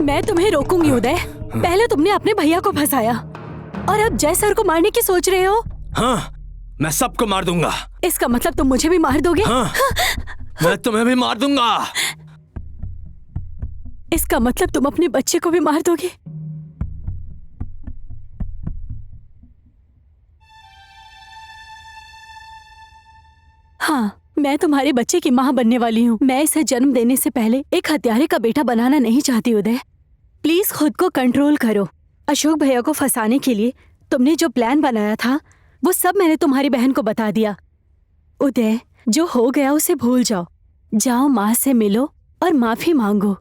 मैं तुम्हें रोकूंगी उदय। पहले तुमने अपने भैया को फंसाया और अब जय सर को मारने की सोच रहे हो। हाँ, मैं सबको मार दूंगा। इसका मतलब तुम मुझे भी मार दोगे? हाँ, मैं तुम्हें भी मार दूंगा। इसका मतलब तुम अपने बच्चे को भी मार दोगे? हाँ, मैं तुम्हारे बच्चे की माँ बनने वाली हूँ। मैं इसे जन्म देने से पहले एक हत्यारे का बेटा बनाना नहीं चाहती उदय। प्लीज खुद को कंट्रोल करो। अशोक भैया को फंसाने के लिए तुमने जो प्लान बनाया था वो सब मैंने तुम्हारी बहन को बता दिया। उदय, जो हो गया उसे भूल जाओ। जाओ माँ से मिलो और माफी मांगो।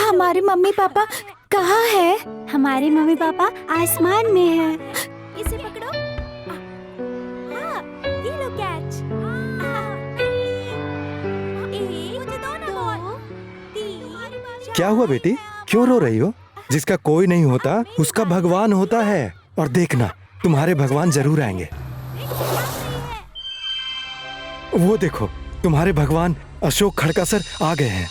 हमारे मम्मी पापा कहाँ है? हमारे मम्मी पापा आसमान में है। इसे पकड़ो। हाँ, ये लो कैच। मुझे दो ना बॉल। 3 क्या हुआ बेटी, क्यों रो रही हो? जिसका कोई नहीं होता उसका भगवान होता है। और देखना, तुम्हारे भगवान जरूर आएंगे। वो देखो, तुम्हारे भगवान अशोक खड़का सर आ गए हैं।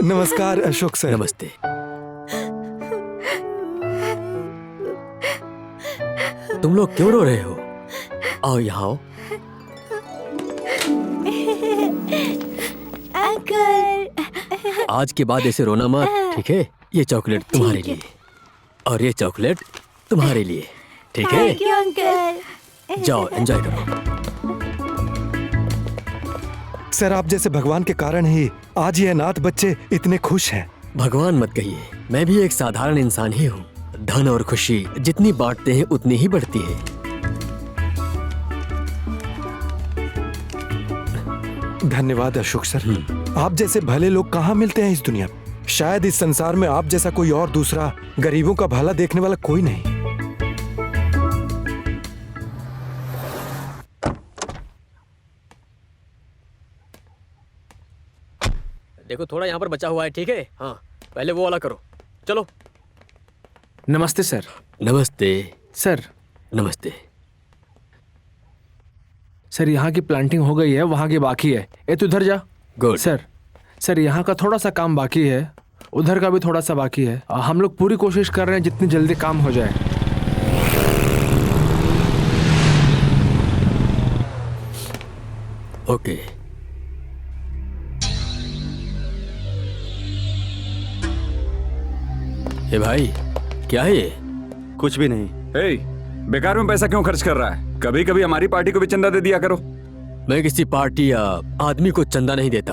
नमस्कार अशोक सर। नमस्ते। तुम लोग क्यों रो रहे हो? आओ यहाँ आओ। अंकल, आज के बाद ऐसे रोना मत, ठीक है? ये चॉकलेट तुम्हारे लिए और ये चॉकलेट तुम्हारे लिए, ठीक है? Thank you uncle. जाओ एंजॉय करो। सर, आप जैसे भगवान के कारण ही आज ये अनाथ बच्चे इतने खुश हैं। भगवान मत कहिए, मैं भी एक साधारण इंसान ही हूँ। धन और खुशी जितनी बांटते हैं उतनी ही बढ़ती है। धन्यवाद अशोक सर। आप जैसे भले लोग कहाँ मिलते हैं इस दुनिया में। शायद इस संसार में आप जैसा कोई और दूसरा गरीबों का भला देखने वाला कोई नहीं। देखो थोड़ा यहाँ पर बचा हुआ है, ठीक है? हाँ, पहले वो वाला करो। चलो। नमस्ते सर। नमस्ते सर। नमस्ते। सर, यहाँ की प्लांटिंग हो गई है, वहाँ की बाकी है। ए तू उधर जा। गुड। सर यहाँ का थोड़ा सा काम बाकी है, उधर का भी थोड़ा सा बाकी है। हम लोग पूरी कोशिश कर रहे हैं जितनी जल्दी काम हो जाए। ओके। ए भाई, क्या है ये? कुछ भी नहीं। ए, बेकार में पैसा क्यों खर्च कर रहा है? कभी कभी हमारी पार्टी को भी चंदा दे दिया करो। मैं किसी पार्टी या आदमी को चंदा नहीं देता।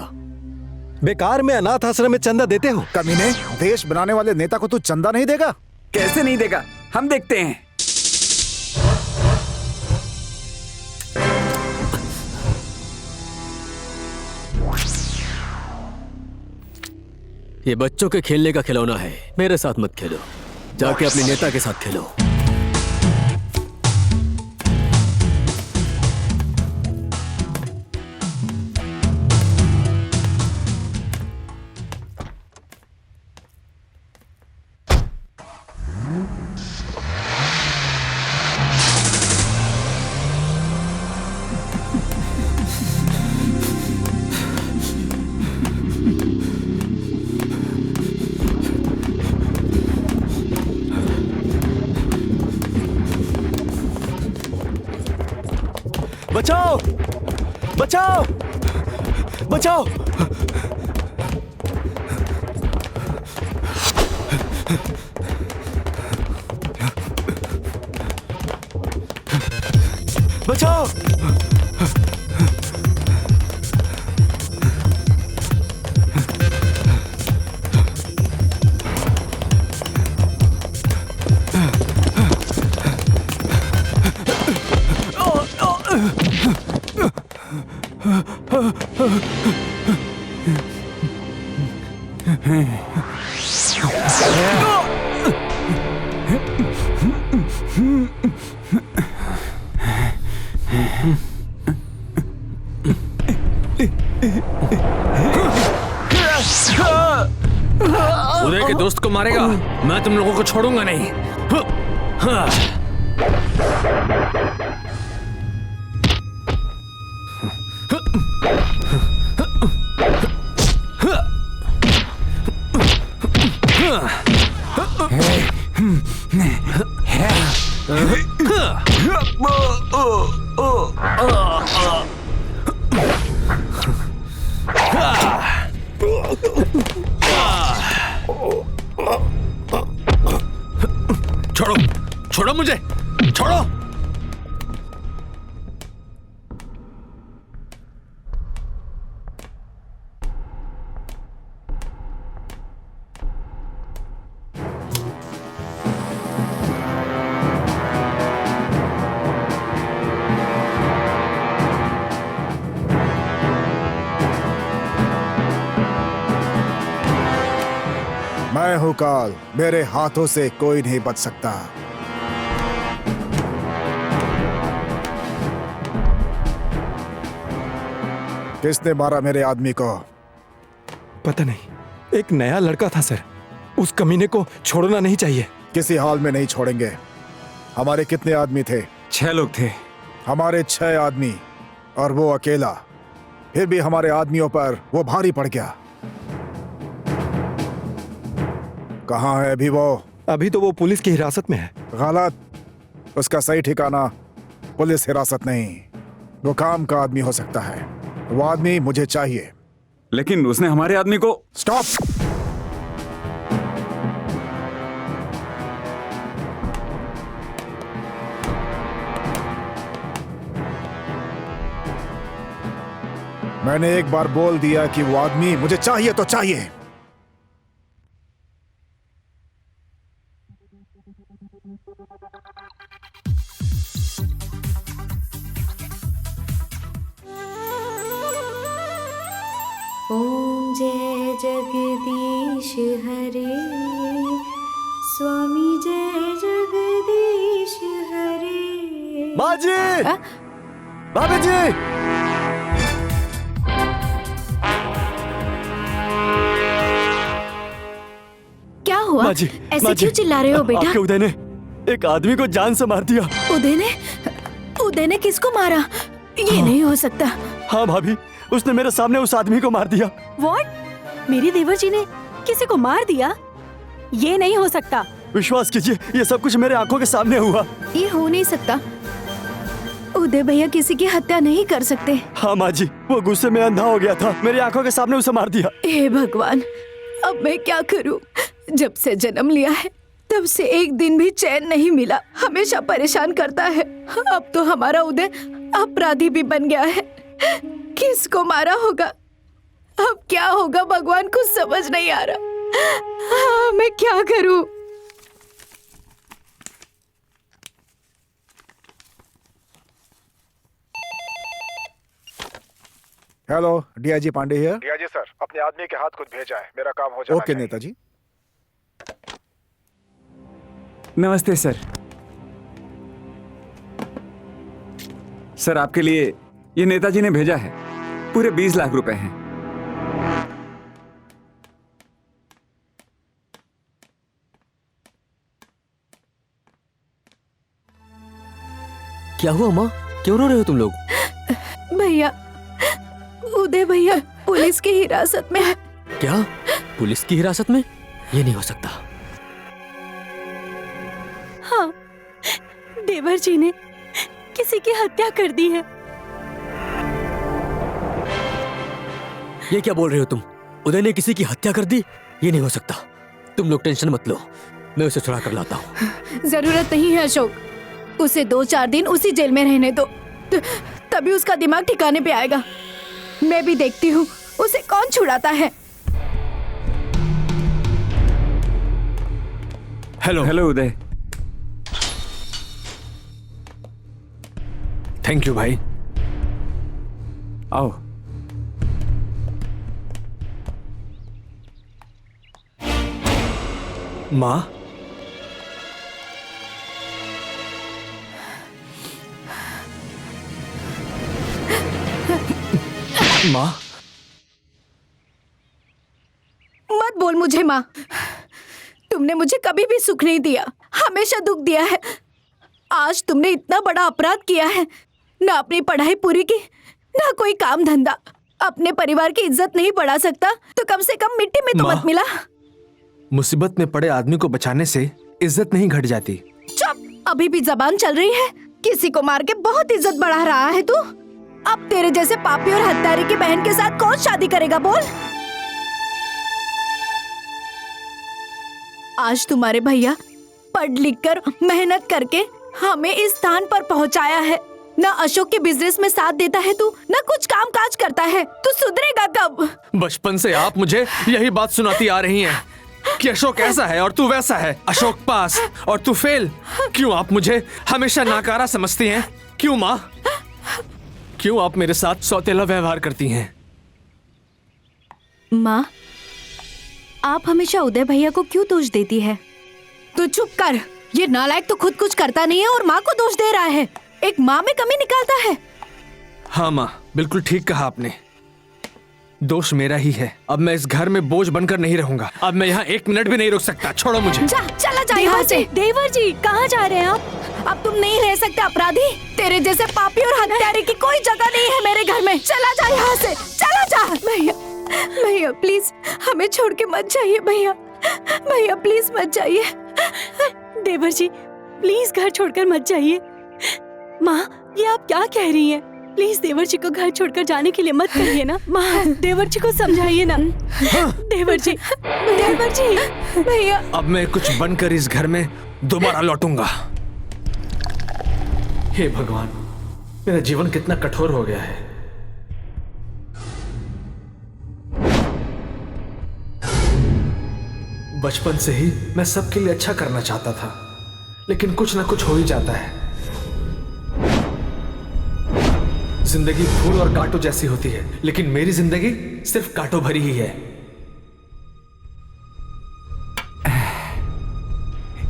बेकार में अनाथ आश्रम में चंदा देते हो? कमीने, देश बनाने वाले नेता को तू चंदा नहीं देगा? कैसे नहीं देगा? हम देखते हैं। ये बच्चों के खेलने का खिलौना है, मेरे साथ मत खेलो। जाके अपने नेता के साथ खेलो। बचाओ! बचाओ! बचाओ! बचाओ! उदय के दोस्त को मारेगा, मैं तुम लोगों को छोड़ूंगा नहीं। छोड़ो, छोड़ो मुझे, छोड़ो। मैं हूं काल, मेरे हाथों से कोई नहीं बच सकता। किसने मारा मेरे आदमी को? पता नहीं, एक नया लड़का था सर। उस कमीने को छोड़ना नहीं चाहिए। किसी हाल में नहीं छोड़ेंगे। हमारे कितने आदमी थे? 6 लोग थे। हमारे 6 आदमी और वो अकेला। फिर भी हमारे आदमियों पर वो भारी पड़ गया। कहाँ है अभी वो? अभी तो वो पुलिस की हिरासत में है। गलत। उसका सही ठिकाना पुलिस हिरासत नहीं, वो काम का आदमी हो सकता है। वो आदमी मुझे चाहिए। लेकिन उसने हमारे आदमी को। स्टॉप। मैंने एक बार बोल दिया कि वो आदमी मुझे चाहिए तो चाहिए। ओम जय जगदीश हरे, स्वामी जय जगदीश हरे। माँ जी, भाभी जी, क्या हुआ? माँ जी, ऐसे माँ जी, क्यों चिल्ला रहे हो बेटा? आपके उदय ने एक आदमी को जान से मार दिया। उदय ने किसको मारा? ये नहीं हो सकता। हाँ भाभी, उसने मेरे सामने उस आदमी को मार दिया। व्हाट? मेरे देवर जी ने किसी को मार दिया? ये नहीं हो सकता। विश्वास कीजिए, ये सब कुछ मेरे आंखों के सामने हुआ। ये हो नहीं सकता। उदय भैया किसी की हत्या नहीं कर सकते। हाँ माँ जी, वो गुस्से में अंधा हो गया था, मेरे आंखों के सामने उसे मार दिया। हे भगवान, अब मैं क्या करूं? जब से जन्म लिया है तब से एक दिन भी चैन नहीं मिला। हमेशा परेशान करता है। अब तो हमारा उदय अपराधी भी बन गया है। किसको मारा होगा? अब क्या होगा भगवान, कुछ समझ नहीं आ रहा। हाँ, मैं क्या करूं? Hello, DIG Pandey here. DIG sir, अपने आदमी के हाथ खुद भेजा है, मेरा काम हो जाना चाहिए। ओके नेताजी। नमस्ते सर। सर, आपके लिए ये नेताजी ने भेजा है। पूरे 20 लाख रुपए हैं। क्या हुआ माँ, क्यों रो रहे हो तुम लोग? भैया, उदय भैया पुलिस की हिरासत में है। क्या? पुलिस की हिरासत में? ये नहीं हो सकता। हाँ, देवर जी ने किसी की हत्या कर दी है। ये क्या बोल रहे हो तुम? उदय ने किसी की हत्या कर दी? ये नहीं हो सकता। तुम लोग टेंशन मत लो, मैं उसे छुड़ा कर लाता हूँ। जरूरत नहीं है अशोक, उसे 2-4 दिन उसी जेल में रहने दो, तभी उसका दिमाग ठिकाने पे आएगा। मैं भी देखती हूँ उसे कौन छुड़ाता है। Hello. Hello Uday. Thank you भाई। आओ। माँ, माँ, मत बोल मुझे माँ। तुमने मुझे कभी भी सुख नहीं दिया, हमेशा दुख दिया है। आज तुमने इतना बड़ा अपराध किया है, ना अपनी पढ़ाई पूरी की, ना कोई काम धंधा। अपने परिवार की इज्जत नहीं बढ़ा सकता तो कम से कम मिट्टी में तो माँ। मत मिला। मुसीबत में पड़े आदमी को बचाने से इज्जत नहीं घट जाती। चुप, अभी भी जबान चल रही है। किसी को मार के बहुत इज्जत बढ़ा रहा है तू। अब तेरे जैसे पापी और हत्यारे की बहन के साथ कौन शादी करेगा बोल। आज तुम्हारे भैया पढ़ लिख कर मेहनत करके हमें इस स्थान पर पहुंचाया है। ना अशोक के बिजनेस में साथ देता है तू, ना कुछ काम काज करता है। तू सुधरेगा कब? बचपन से आप मुझे यही बात सुनाती आ रही हैं कि अशोक ऐसा है और तू वैसा है, अशोक पास और तू फेल। क्यों आप मुझे हमेशा नाकारा समझती हैं? क्यों माँ? क्यों आप मेरे साथ सौतेला व्यवहार करती हैं? माँ, आप हमेशा उदय भैया को क्यों दोष देती है? तू चुप कर। ये नालायक तो खुद कुछ करता नहीं है और माँ को दोष दे रहा है। एक माँ में कमी निकालता है। हाँ माँ, बिल्कुल ठीक कहा आपने। दोष मेरा ही है। अब मैं इस घर में बोझ बनकर नहीं रहूंगा। अब मैं यहाँ 1 मिनट भी नहीं रुक सकता। छोड़ो मुझे। चला जा यहाँ से। देवर जी, कहाँ जा रहे हैं आप? अब तुम नहीं रह सकते अपराधी। तेरे जैसे पापी और हत्यारे की कोई जगह नहीं है मेरे घर में। चला जा यहाँ से, चला जा। भैया, भैया प्लीज हमें छोड़ के मत जाइए। भैया, भैया प्लीज मत जाइए। देवर जी प्लीज घर छोड़कर मत जाइए। माँ, ये आप क्या कह रही हैं? प्लीज देवर जी को घर छोड़कर जाने के लिए मत कहिए ना। माँ, देवर जी को समझाइए ना। देवर जी, देवर जी, भैया। अब मैं कुछ बनकर इस घर में दोबारा लौटूंगा। हे भगवान, मेरा जीवन कितना कठोर हो गया है। बचपन से ही मैं सबके लिए अच्छा करना चाहता था, लेकिन कुछ ना कुछ हो ही जाता है। जिंदगी फूल और कांटों जैसी होती है, लेकिन मेरी जिंदगी सिर्फ कांटों भरी ही है।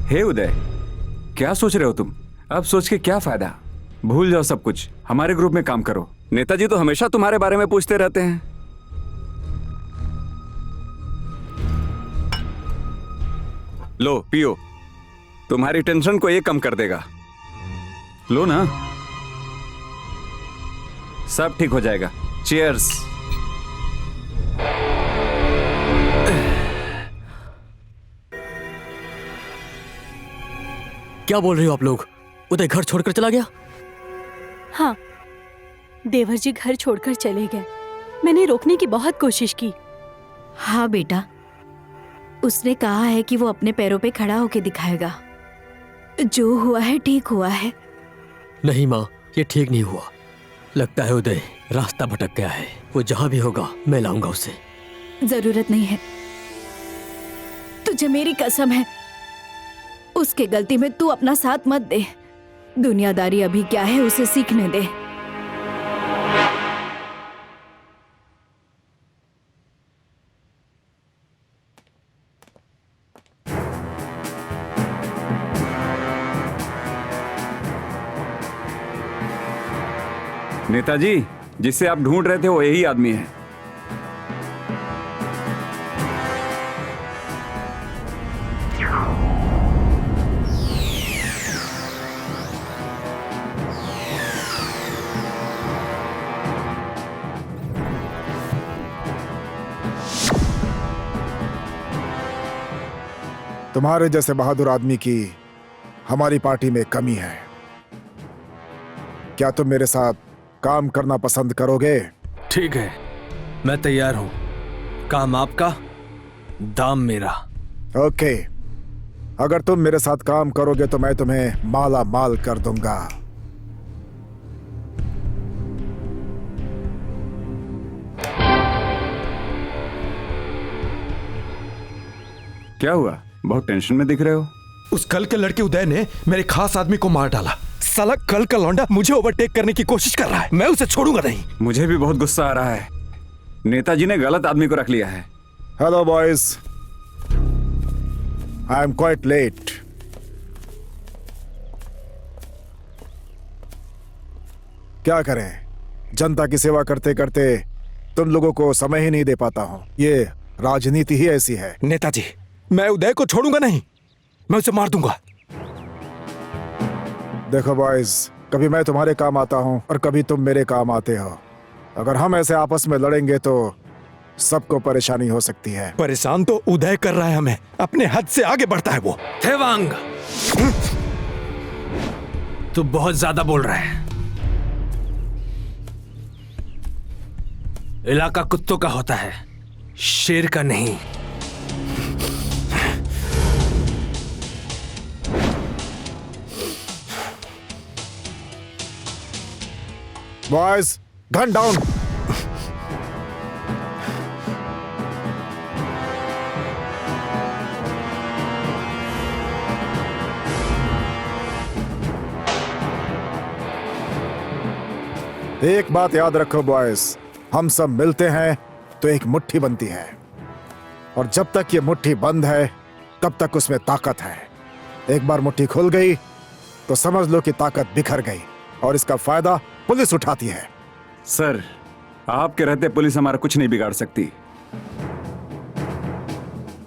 हे उदय, क्या सोच रहे हो तुम? अब सोच के क्या फायदा? भूल जाओ सब कुछ। हमारे ग्रुप में काम करो। नेताजी तो हमेशा तुम्हारे बारे में पूछते रहते हैं। लो पियो, तुम्हारी टेंशन को ये कम कर देगा। लो ना, सब ठीक हो जाएगा। चीयर्स। क्या बोल रहे हो आप लोग? उदय घर छोड़कर चला गया? हाँ, देवर जी घर छोड़कर चले गए। मैंने रोकने की बहुत कोशिश की। हाँ बेटा, उसने कहा है कि वो अपने पैरों पे खड़ा होके दिखाएगा। जो हुआ है ठीक हुआ है। नहीं माँ, ये ठीक नहीं हुआ। लगता है उदय रास्ता भटक गया है। वो जहां भी होगा मैं लाऊंगा उसे। जरूरत नहीं है। तुझे मेरी कसम है, उसके गलती में तू अपना साथ मत दे। दुनियादारी अभी क्या है उसे सीखने दे। नेताजी, जिसे आप ढूंढ रहे थे वो यही आदमी है। तुम्हारे जैसे बहादुर आदमी की हमारी पार्टी में कमी है। क्या तुम मेरे साथ काम करना पसंद करोगे? ठीक है, मैं तैयार हूं। काम आपका, दाम मेरा। ओके, अगर तुम मेरे साथ काम करोगे तो मैं तुम्हें माला माल कर दूंगा। क्या हुआ? बहुत टेंशन में दिख रहे हो। उस कल के लड़के उदय ने मेरे खास आदमी को मार डाला। साला कल का लौंडा मुझे ओवरटेक करने की कोशिश कर रहा है। मैं उसे छोड़ूंगा नहीं। मुझे भी बहुत गुस्सा आ रहा है। नेताजी ने गलत आदमी को रख लिया है। Hello boys, I am quite late. क्या करें, जनता की सेवा करते करते तुम लोगों को समय ही नहीं दे पाता हूं। ये राजनीति ही ऐसी है। नेताजी, मैं उदय को छोड़ूंगा नहीं। मैं उसे मार दूंगा। देखो बॉयज, कभी मैं तुम्हारे काम आता हूं और कभी तुम मेरे काम आते हो। अगर हम ऐसे आपस में लड़ेंगे तो सबको परेशानी हो सकती है। परेशान तो उदय कर रहा है हमें, अपने हद से आगे बढ़ता है वो। थेवांग, तू बहुत ज्यादा बोल रहा है। इलाका कुत्तों का होता है, शेर का नहीं। Boys, gun down. एक बात याद रखो बॉयज, हम सब मिलते हैं तो एक मुट्ठी बनती है, और जब तक ये मुट्ठी बंद है तब तक उसमें ताकत है। एक बार मुट्ठी खुल गई तो समझ लो कि ताकत बिखर गई, और इसका फायदा पुलिस उठाती है। सर, आपके रहते पुलिस हमारा कुछ नहीं बिगाड़ सकती।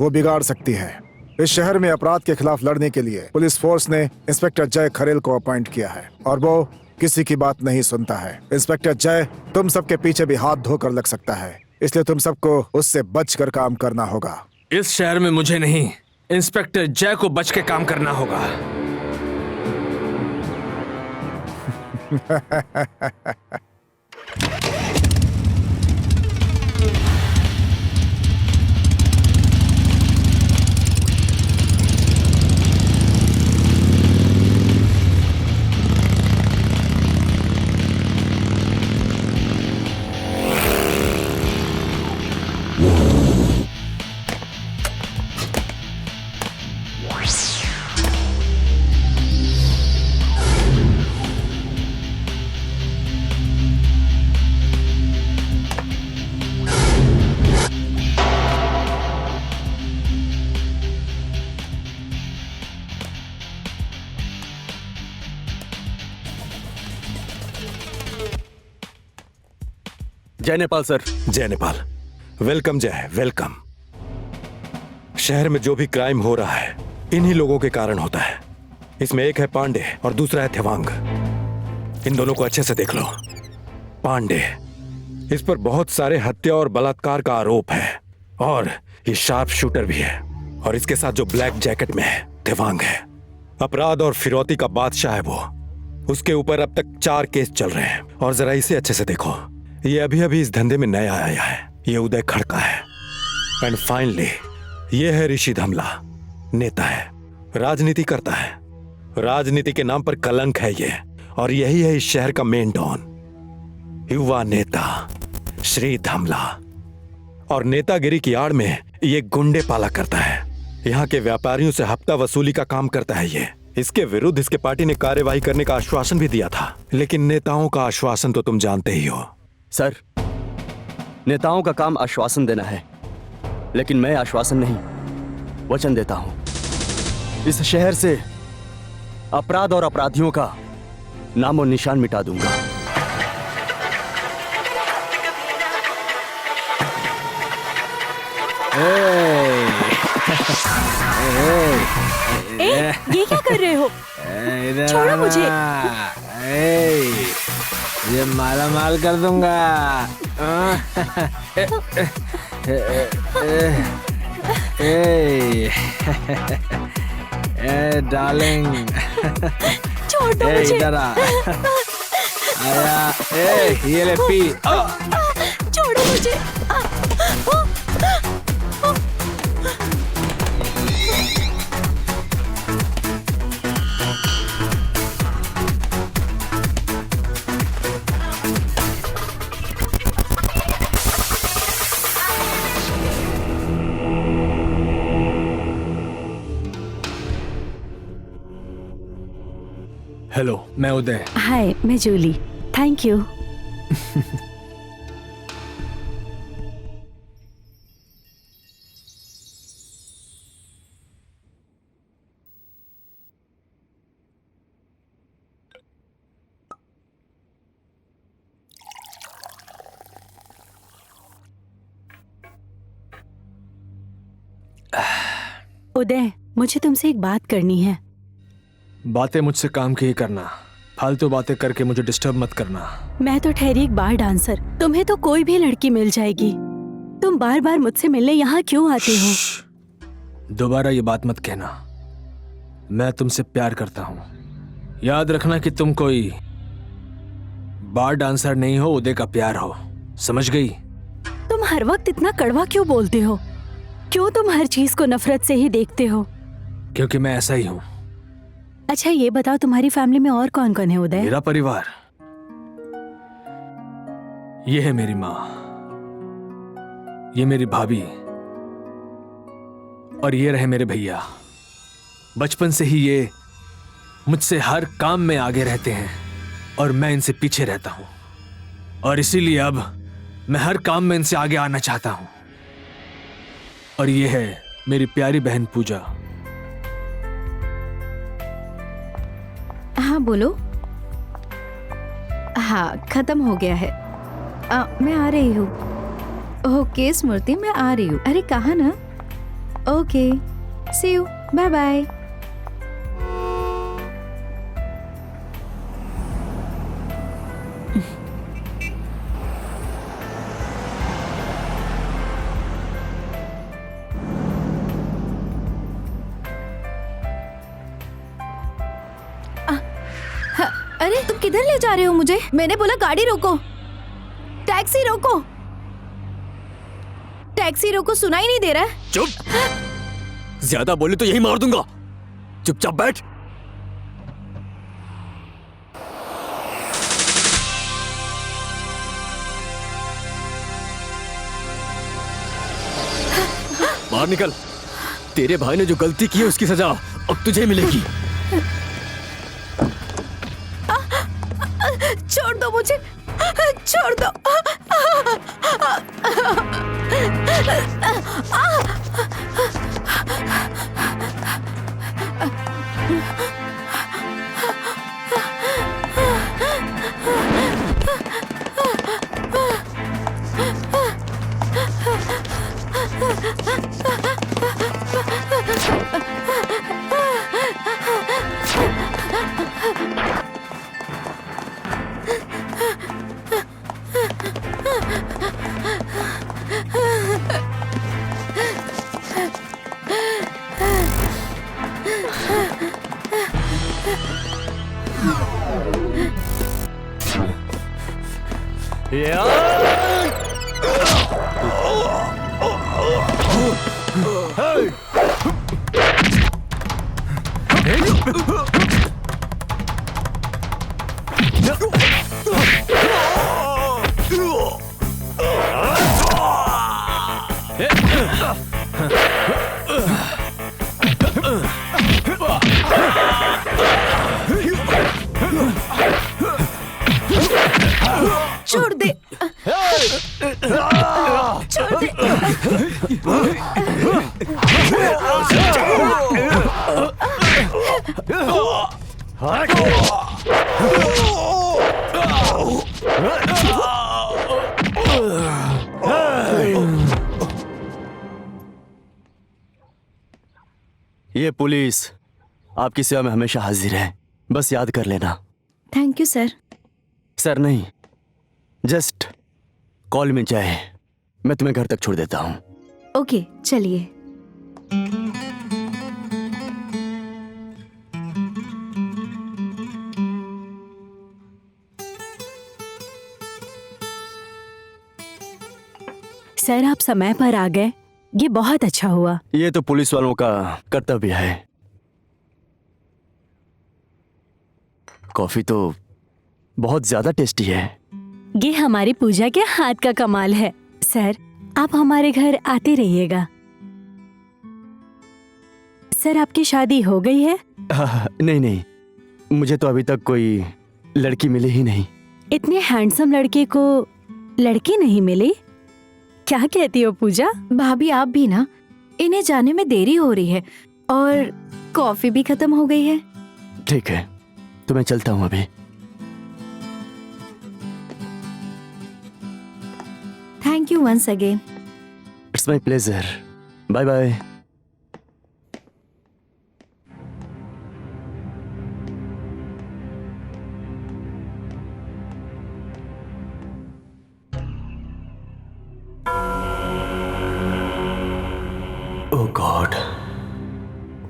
वो बिगाड़ सकती है। इस शहर में अपराध के खिलाफ लड़ने के लिए पुलिस फोर्स ने इंस्पेक्टर जय खरेल को अपॉइंट किया है, और वो किसी की बात नहीं सुनता है। इंस्पेक्टर जय तुम सबके पीछे भी हाथ धोकर लग सकता है, इसलिए तुम सबको उससे बचकर काम करना होगा। इस शहर में मुझे नहीं, इंस्पेक्टर जय को बच के काम करना होगा। जय नेपाल सर। जय नेपाल। वेलकम जय, वेलकम। शहर में जो भी क्राइम हो रहा है इन्हीं लोगों के कारण होता है। इसमें एक है पांडे और दूसरा है थेवांग। इन दोनों को अच्छे से देख लो। पांडे, इस पर बहुत सारे हत्या और बलात्कार का आरोप है, और ये शार्प शूटर भी है। और इसके साथ जो ब्लैक जैकेट में है थेवांग है, अपराध और फिरौती का बादशाह है वो। उसके ऊपर अब तक 4 केस चल रहे हैं। और जरा इसे अच्छे से देखो, ये अभी अभी इस धंधे में नया आया है। ये उदय खड़का है। एंड फाइनली ये है ऋषि धमला, नेता है, राजनीति करता है। राजनीति के नाम पर कलंक है ये, और यही है इस शहर का मेन डॉन, युवा नेता श्री धमला। और नेतागिरी की आड़ में ये गुंडे पाला करता है। यहाँ के व्यापारियों से हफ्ता वसूली का काम करता है ये। इसके विरुद्ध इसके पार्टी ने कार्यवाही करने का आश्वासन भी दिया था, लेकिन नेताओं का आश्वासन तो तुम जानते ही हो। सर, नेताओं का काम आश्वासन देना है, लेकिन मैं आश्वासन नहीं, वचन देता हूं। इस शहर से अपराध और अपराधियों का नामो निशान मिटा दूंगा। ये क्या कर रहे हो? छोड़ो मुझे। ये माला माल कर दूंगा। डार्लिंग, छोड़ दो मुझे। इधर आ। आया, ये ले पी। छोड़ो मुझे। हेलो, मैं उदय। हाय, मैं जूली। Thank you. उदय, मुझे तुमसे एक बात करनी है। बातें मुझसे काम की ही करना, फालतू बातें करके मुझे डिस्टर्ब मत करना। मैं तो ठहरी एक बार डांसर, तुम्हें तो कोई भी लड़की मिल जाएगी। तुम बार बार मुझसे मिलने यहाँ क्यों आते हो? दोबारा ये बात मत कहना। मैं तुमसे प्यार करता हूँ। याद रखना कि तुम कोई बार डांसर नहीं हो, उदय का प्यार हो। समझ गई? तुम हर वक्त इतना कड़वा क्यों बोलते हो? क्यों तुम हर चीज को नफरत से ही देखते हो? क्योंकि मैं ऐसा ही हूँ। अच्छा ये बताओ, तुम्हारी फैमिली में और कौन कौन है उदय? मेरा परिवार, ये है मेरी माँ, ये मेरी भाभी, और ये रहे मेरे भैया। बचपन से ही ये मुझसे हर काम में आगे रहते हैं और मैं इनसे पीछे रहता हूं, और इसीलिए अब मैं हर काम में इनसे आगे आना चाहता हूं। और ये है मेरी प्यारी बहन पूजा। हाँ बोलो। हाँ खत्म हो गया है। मैं आ रही हूँ। ओके स्मृति, मैं आ रही हूँ। अरे कहा ना। Okay see you, bye bye. अरे तुम किधर ले जा रहे हो मुझे? मैंने बोला गाड़ी रोको, टैक्सी रोको, टैक्सी रोको। सुनाई नहीं दे रहा है? चुप! ज्यादा बोले तो यही मार दूंगा। चुपचाप बैठ। बाहर निकल। तेरे भाई ने जो गलती की है उसकी सजा अब तुझे मिलेगी। छोड़ दो मुझे, छोड़ दो। छोड़ दे, छोड़ दे। ये पुलिस आपकी सेवा में हमेशा हाजिर है, बस याद कर लेना। Thank you sir. सर नहीं, जस्ट कॉल में जाए, मैं तुम्हें घर तक छोड़ देता हूँ। ओके चलिए। सर आप समय पर आ गए, ये बहुत अच्छा हुआ। ये तो पुलिस वालों का कर्तव्य है। कॉफी तो बहुत ज्यादा टेस्टी है। ये हमारी पूजा के हाथ का कमाल है। सर आप हमारे घर आते रहिएगा। सर आपकी शादी हो गई है? नहीं नहीं, मुझे तो अभी तक कोई लड़की मिली ही नहीं। इतने हैंडसम लड़के को लड़की नहीं मिली? क्या कहती हो पूजा? भाभी आप भी ना, इन्हें जाने में देरी हो रही है और कॉफी भी खत्म हो गई है। ठीक है, तो मैं चलता हूँ अभी। Thank you once again. It's my pleasure. Bye bye. God,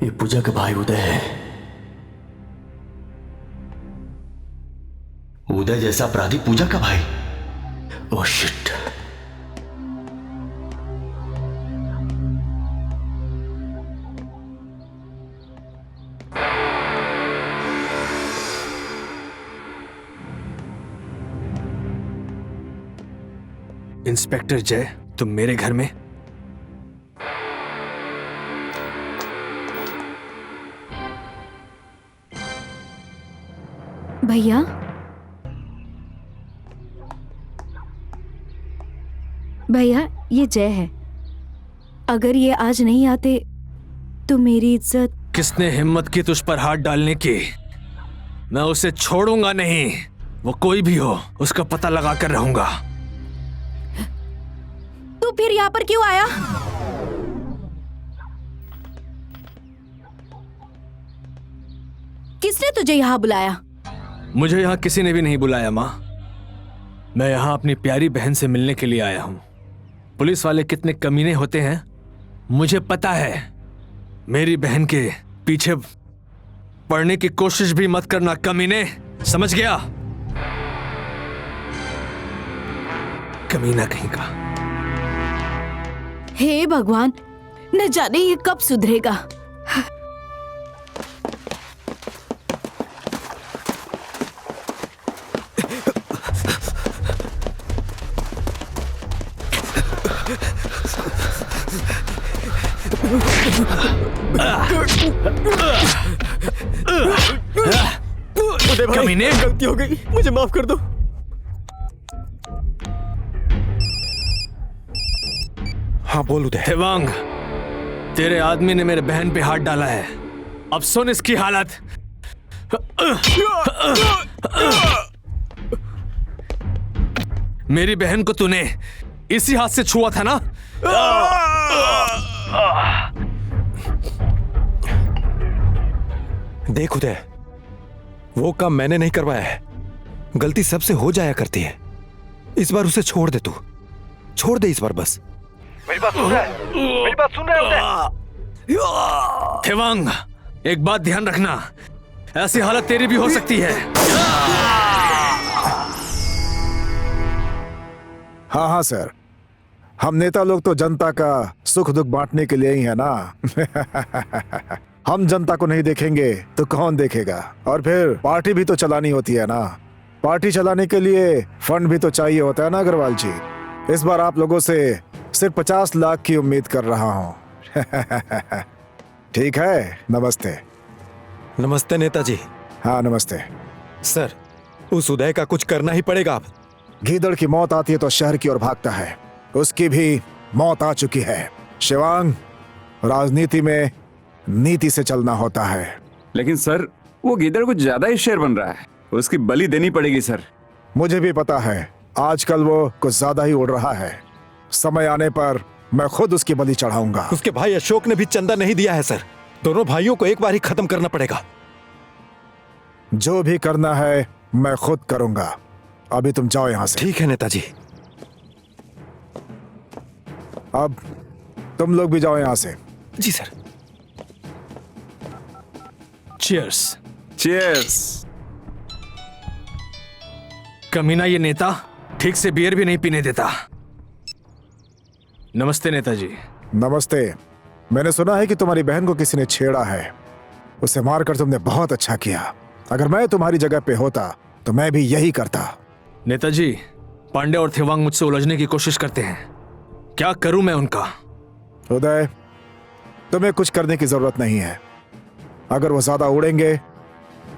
ये पूजा का भाई उदय है। उदय जैसा अपराधी पूजा का भाई। Oh shit. इंस्पेक्टर जय, तुम मेरे घर में? भैया, भैया ये जय है। अगर ये आज नहीं आते तो मेरी इज्जत। किसने हिम्मत की तुझ पर हाथ डालने की? मैं उसे छोड़ूंगा नहीं। वो कोई भी हो, उसका पता लगा कर रहूंगा। तू फिर यहाँ पर क्यों आया? किसने तुझे यहाँ बुलाया? मुझे यहाँ किसी ने भी नहीं बुलाया माँ। मैं यहाँ अपनी प्यारी बहन से मिलने के लिए आया हूँ। पुलिस वाले कितने कमीने होते हैं मुझे पता है। मेरी बहन के पीछे पड़ने की कोशिश भी मत करना कमीने, समझ गया? कमीना कहीं का। हे भगवान, न जाने ये कब सुधरेगा। उदय भाई, कमीने, गलती हो गई, मुझे माफ कर दो। हाँ बोल उदय। देवांग, तेरे आदमी ने मेरे बहन पे हाथ डाला है। अब सुन इसकी हालत। मेरी बहन को तूने इसी हाथ से छुआ था ना? देख उदय, वो काम मैंने नहीं करवाया है। गलती सबसे हो जाया करती है। इस बार उसे छोड़ दे, तू छोड़ दे इस बार बस। मेरी बात सुन रहा है? मेरी बात सुन रहा है उदय? देवांग, एक बात ध्यान रखना, ऐसी हालत तेरी भी हो सकती है। हाँ हाँ सर, हम नेता लोग तो जनता का सुख दुख बांटने के लिए ही है ना। हम जनता को नहीं देखेंगे तो कौन देखेगा? और फिर पार्टी भी तो चलानी होती है ना। पार्टी चलाने के लिए फंड भी तो चाहिए होता है ना अग्रवाल जी। इस बार आप लोगों से सिर्फ 50 लाख की उम्मीद कर रहा हूँ। ठीक है, नमस्ते। नमस्ते नेताजी। हाँ नमस्ते। सर, उस उदय का कुछ करना ही पड़ेगा अब। गीदड़ की मौत आती है तो शहर की ओर भागता है, उसकी भी मौत आ चुकी है। शिवांग, राजनीति में नीति से चलना होता है। लेकिन सर, वो गिदड़ कुछ ज्यादा ही शेर बन रहा है, उसकी बलि देनी पड़ेगी सर। मुझे भी पता है, आजकल वो कुछ ज्यादा ही उड़ रहा है। समय आने पर मैं खुद उसकी बलि चढ़ाऊंगा। उसके भाई अशोक ने भी चंदा नहीं दिया है सर। दोनों भाइयों को एक बार ही खत्म करना पड़ेगा। जो भी करना है मैं खुद करूंगा। अभी तुम जाओ यहां से। ठीक है नेताजी। अब तुम लोग भी जाओ यहां से। जी सर। चीयर्स। चीयर्स। कमीना ये नेता ठीक से बियर भी नहीं पीने देता। नमस्ते नेताजी। नमस्ते। मैंने सुना है कि तुम्हारी बहन को किसी ने छेड़ा है। उसे मारकर तुमने बहुत अच्छा किया। अगर मैं तुम्हारी जगह पे होता तो मैं भी यही करता। नेताजी, पांडे और थेवांग मुझसे उलझने की कोशिश करते हैं। क्या करूं मैं उनका? उदय, तुम्हें कुछ करने की जरूरत नहीं है। अगर वो ज्यादा उड़ेंगे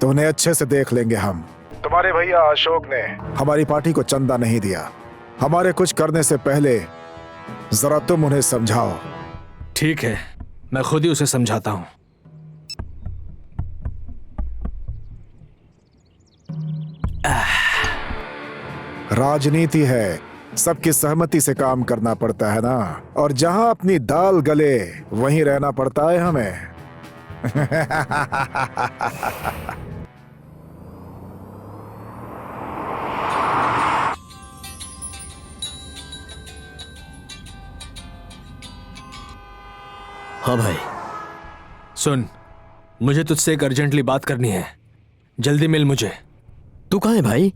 तो उन्हें अच्छे से देख लेंगे हम। तुम्हारे भैया अशोक ने हमारी पार्टी को चंदा नहीं दिया। हमारे कुछ करने से पहले जरा तुम उन्हें समझाओ। ठीक है, मैं खुद ही उसे समझाता हूं। राजनीति है, सबकी सहमति से काम करना पड़ता है ना। और जहां अपनी दाल गले वहीं रहना पड़ता है हमें। हाँ भाई। सुन, मुझे तुझसे एक अर्जेंटली बात करनी है। जल्दी मिल मुझे। तू कहाँ है भाई?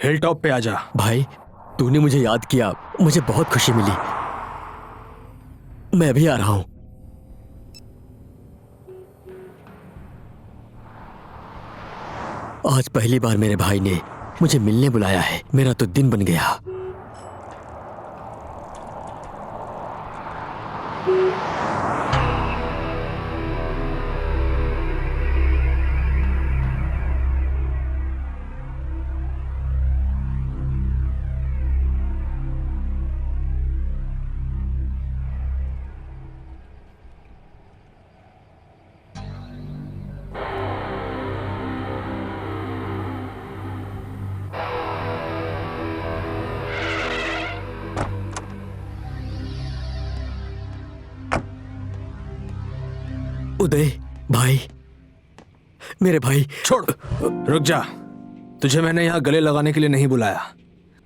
हिल टॉप पे आजा। भाई तूने मुझे याद किया, मुझे बहुत खुशी मिली। मैं भी आ रहा हूं। आज पहली बार मेरे भाई ने मुझे मिलने बुलाया है। मेरा तो दिन बन गया। उदय भाई, मेरे भाई। छोड़, रुक जा। तुझे मैंने यहाँ गले लगाने के लिए नहीं बुलाया।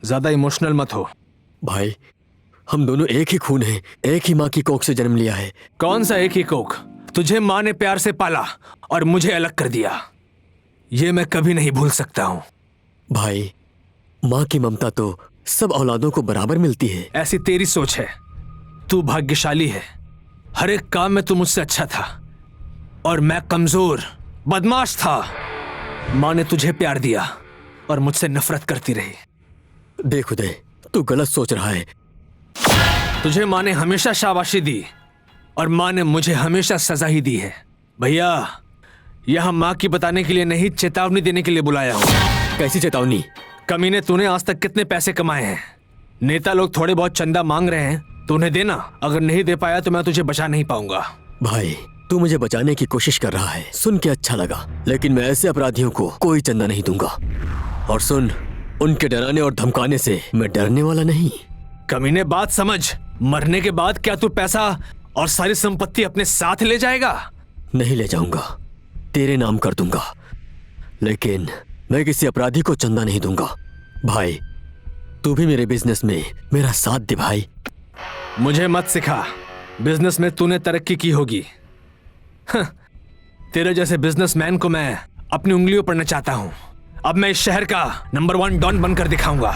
ज्यादा इमोशनल मत हो। भाई हम दोनों एक ही खून हैं, एक ही माँ की कोख से जन्म लिया है। कौन सा एक ही कोख? तुझे माँ ने प्यार से पाला और मुझे अलग कर दिया। ये मैं कभी नहीं भूल सकता हूँ। भाई माँ की ममता तो सब औलादों को बराबर मिलती है। ऐसी तेरी सोच है। तू भाग्यशाली है। हर एक काम में तू मुझसे अच्छा था और मैं कमजोर बदमाश था। माँ ने तुझे प्यार दिया और मुझसे नफरत करती रही। देख उदय, तू गलत सोच रहा है। तुझे माँ ने हमेशा शाबाशी दी और माँ ने मुझे हमेशा सजा ही दी है। भैया, यह माँ की बताने के लिए नहीं, चेतावनी देने के लिए बुलाया हूँ। कैसी चेतावनी? कमीने, तूने आज तक कितने पैसे कमाए हैं? नेता लोग थोड़े बहुत चंदा मांग रहे हैं तो उन्हें देना। अगर नहीं दे पाया तो मैं तुझे बचा नहीं पाऊंगा। भाई तू मुझे बचाने की कोशिश कर रहा है, सुन के अच्छा लगा, लेकिन मैं ऐसे अपराधियों को कोई चंदा नहीं दूंगा। और सुन, उनके डराने और धमकाने से मैं डरने वाला नहीं। कमीने, बात समझ। मरने के बाद क्या तू पैसा और सारी संपत्ति अपने साथ ले जाएगा? नहीं ले जाऊंगा, तेरे नाम कर दूंगा, लेकिन मैं किसी अपराधी को चंदा नहीं दूंगा। भाई तू भी मेरे बिजनेस में मेरा साथ दे भाई। मुझे मत सिखा। बिजनेस में तूने तरक्की की होगी। तेरे जैसे बिजनेसमैन को मैं अपनी उंगलियों पर नचाता हूं। अब मैं इस शहर का नंबर 1 डॉन बनकर दिखाऊंगा।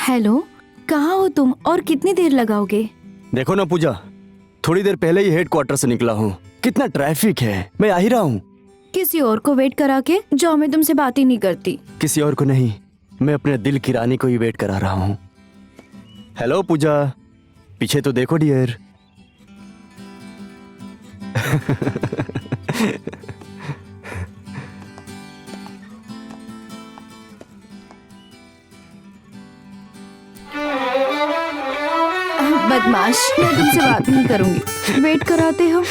हेलो, कहाँ हो तुम और कितनी देर लगाओगे? देखो ना पूजा, थोड़ी देर पहले ही हेडक्वार्टर से निकला हूँ। कितना ट्रैफिक है, मैं आ ही रहा हूँ। किसी और को वेट करा के जाओ, मैं तुमसे बात ही नहीं करती। किसी और को नहीं, मैं अपने दिल की रानी को ही वेट करा रहा हूँ। हेलो पूजा, पीछे तो देखो डियर। बदमाश, मैं तुमसे बात नहीं करूंगी। वेट कराते हो।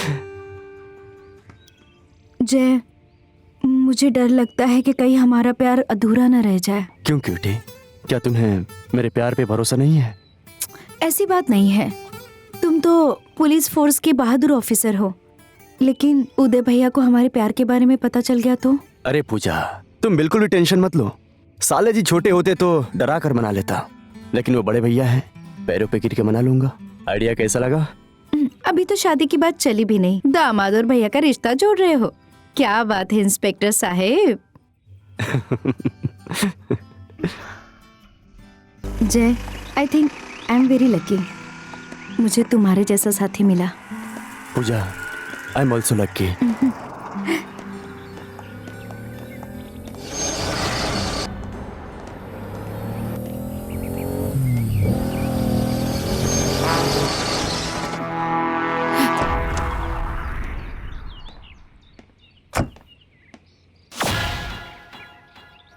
जय, मुझे डर लगता है कि कहीं हमारा प्यार अधूरा न रह जाए। क्यों क्यूटी, क्या तुम्हें मेरे प्यार पे भरोसा नहीं है? ऐसी बात नहीं है। तुम तो पुलिस फोर्स के बहादुर ऑफिसर हो, लेकिन उदय भैया को हमारे प्यार के बारे में पता चल गया तो? अरे पूजा, तुम बिल्कुल भी टेंशन मत लो। साले जी छोटे होते तो डरा कर मना लेता, लेकिन वो बड़े भैया हैं, पैरों पे गिर के मना लूंगा। आइडिया कैसा लगा? अभी तो शादी की बात चली भी नहीं, दामाद और भैया का रिश्ता जोड़ रहे हो। क्या बात है इंस्पेक्टर साहेब। जय, I think I am very lucky. मुझे तुम्हारे जैसा साथी मिला। पूजा, आई एम ऑल्सो लकी।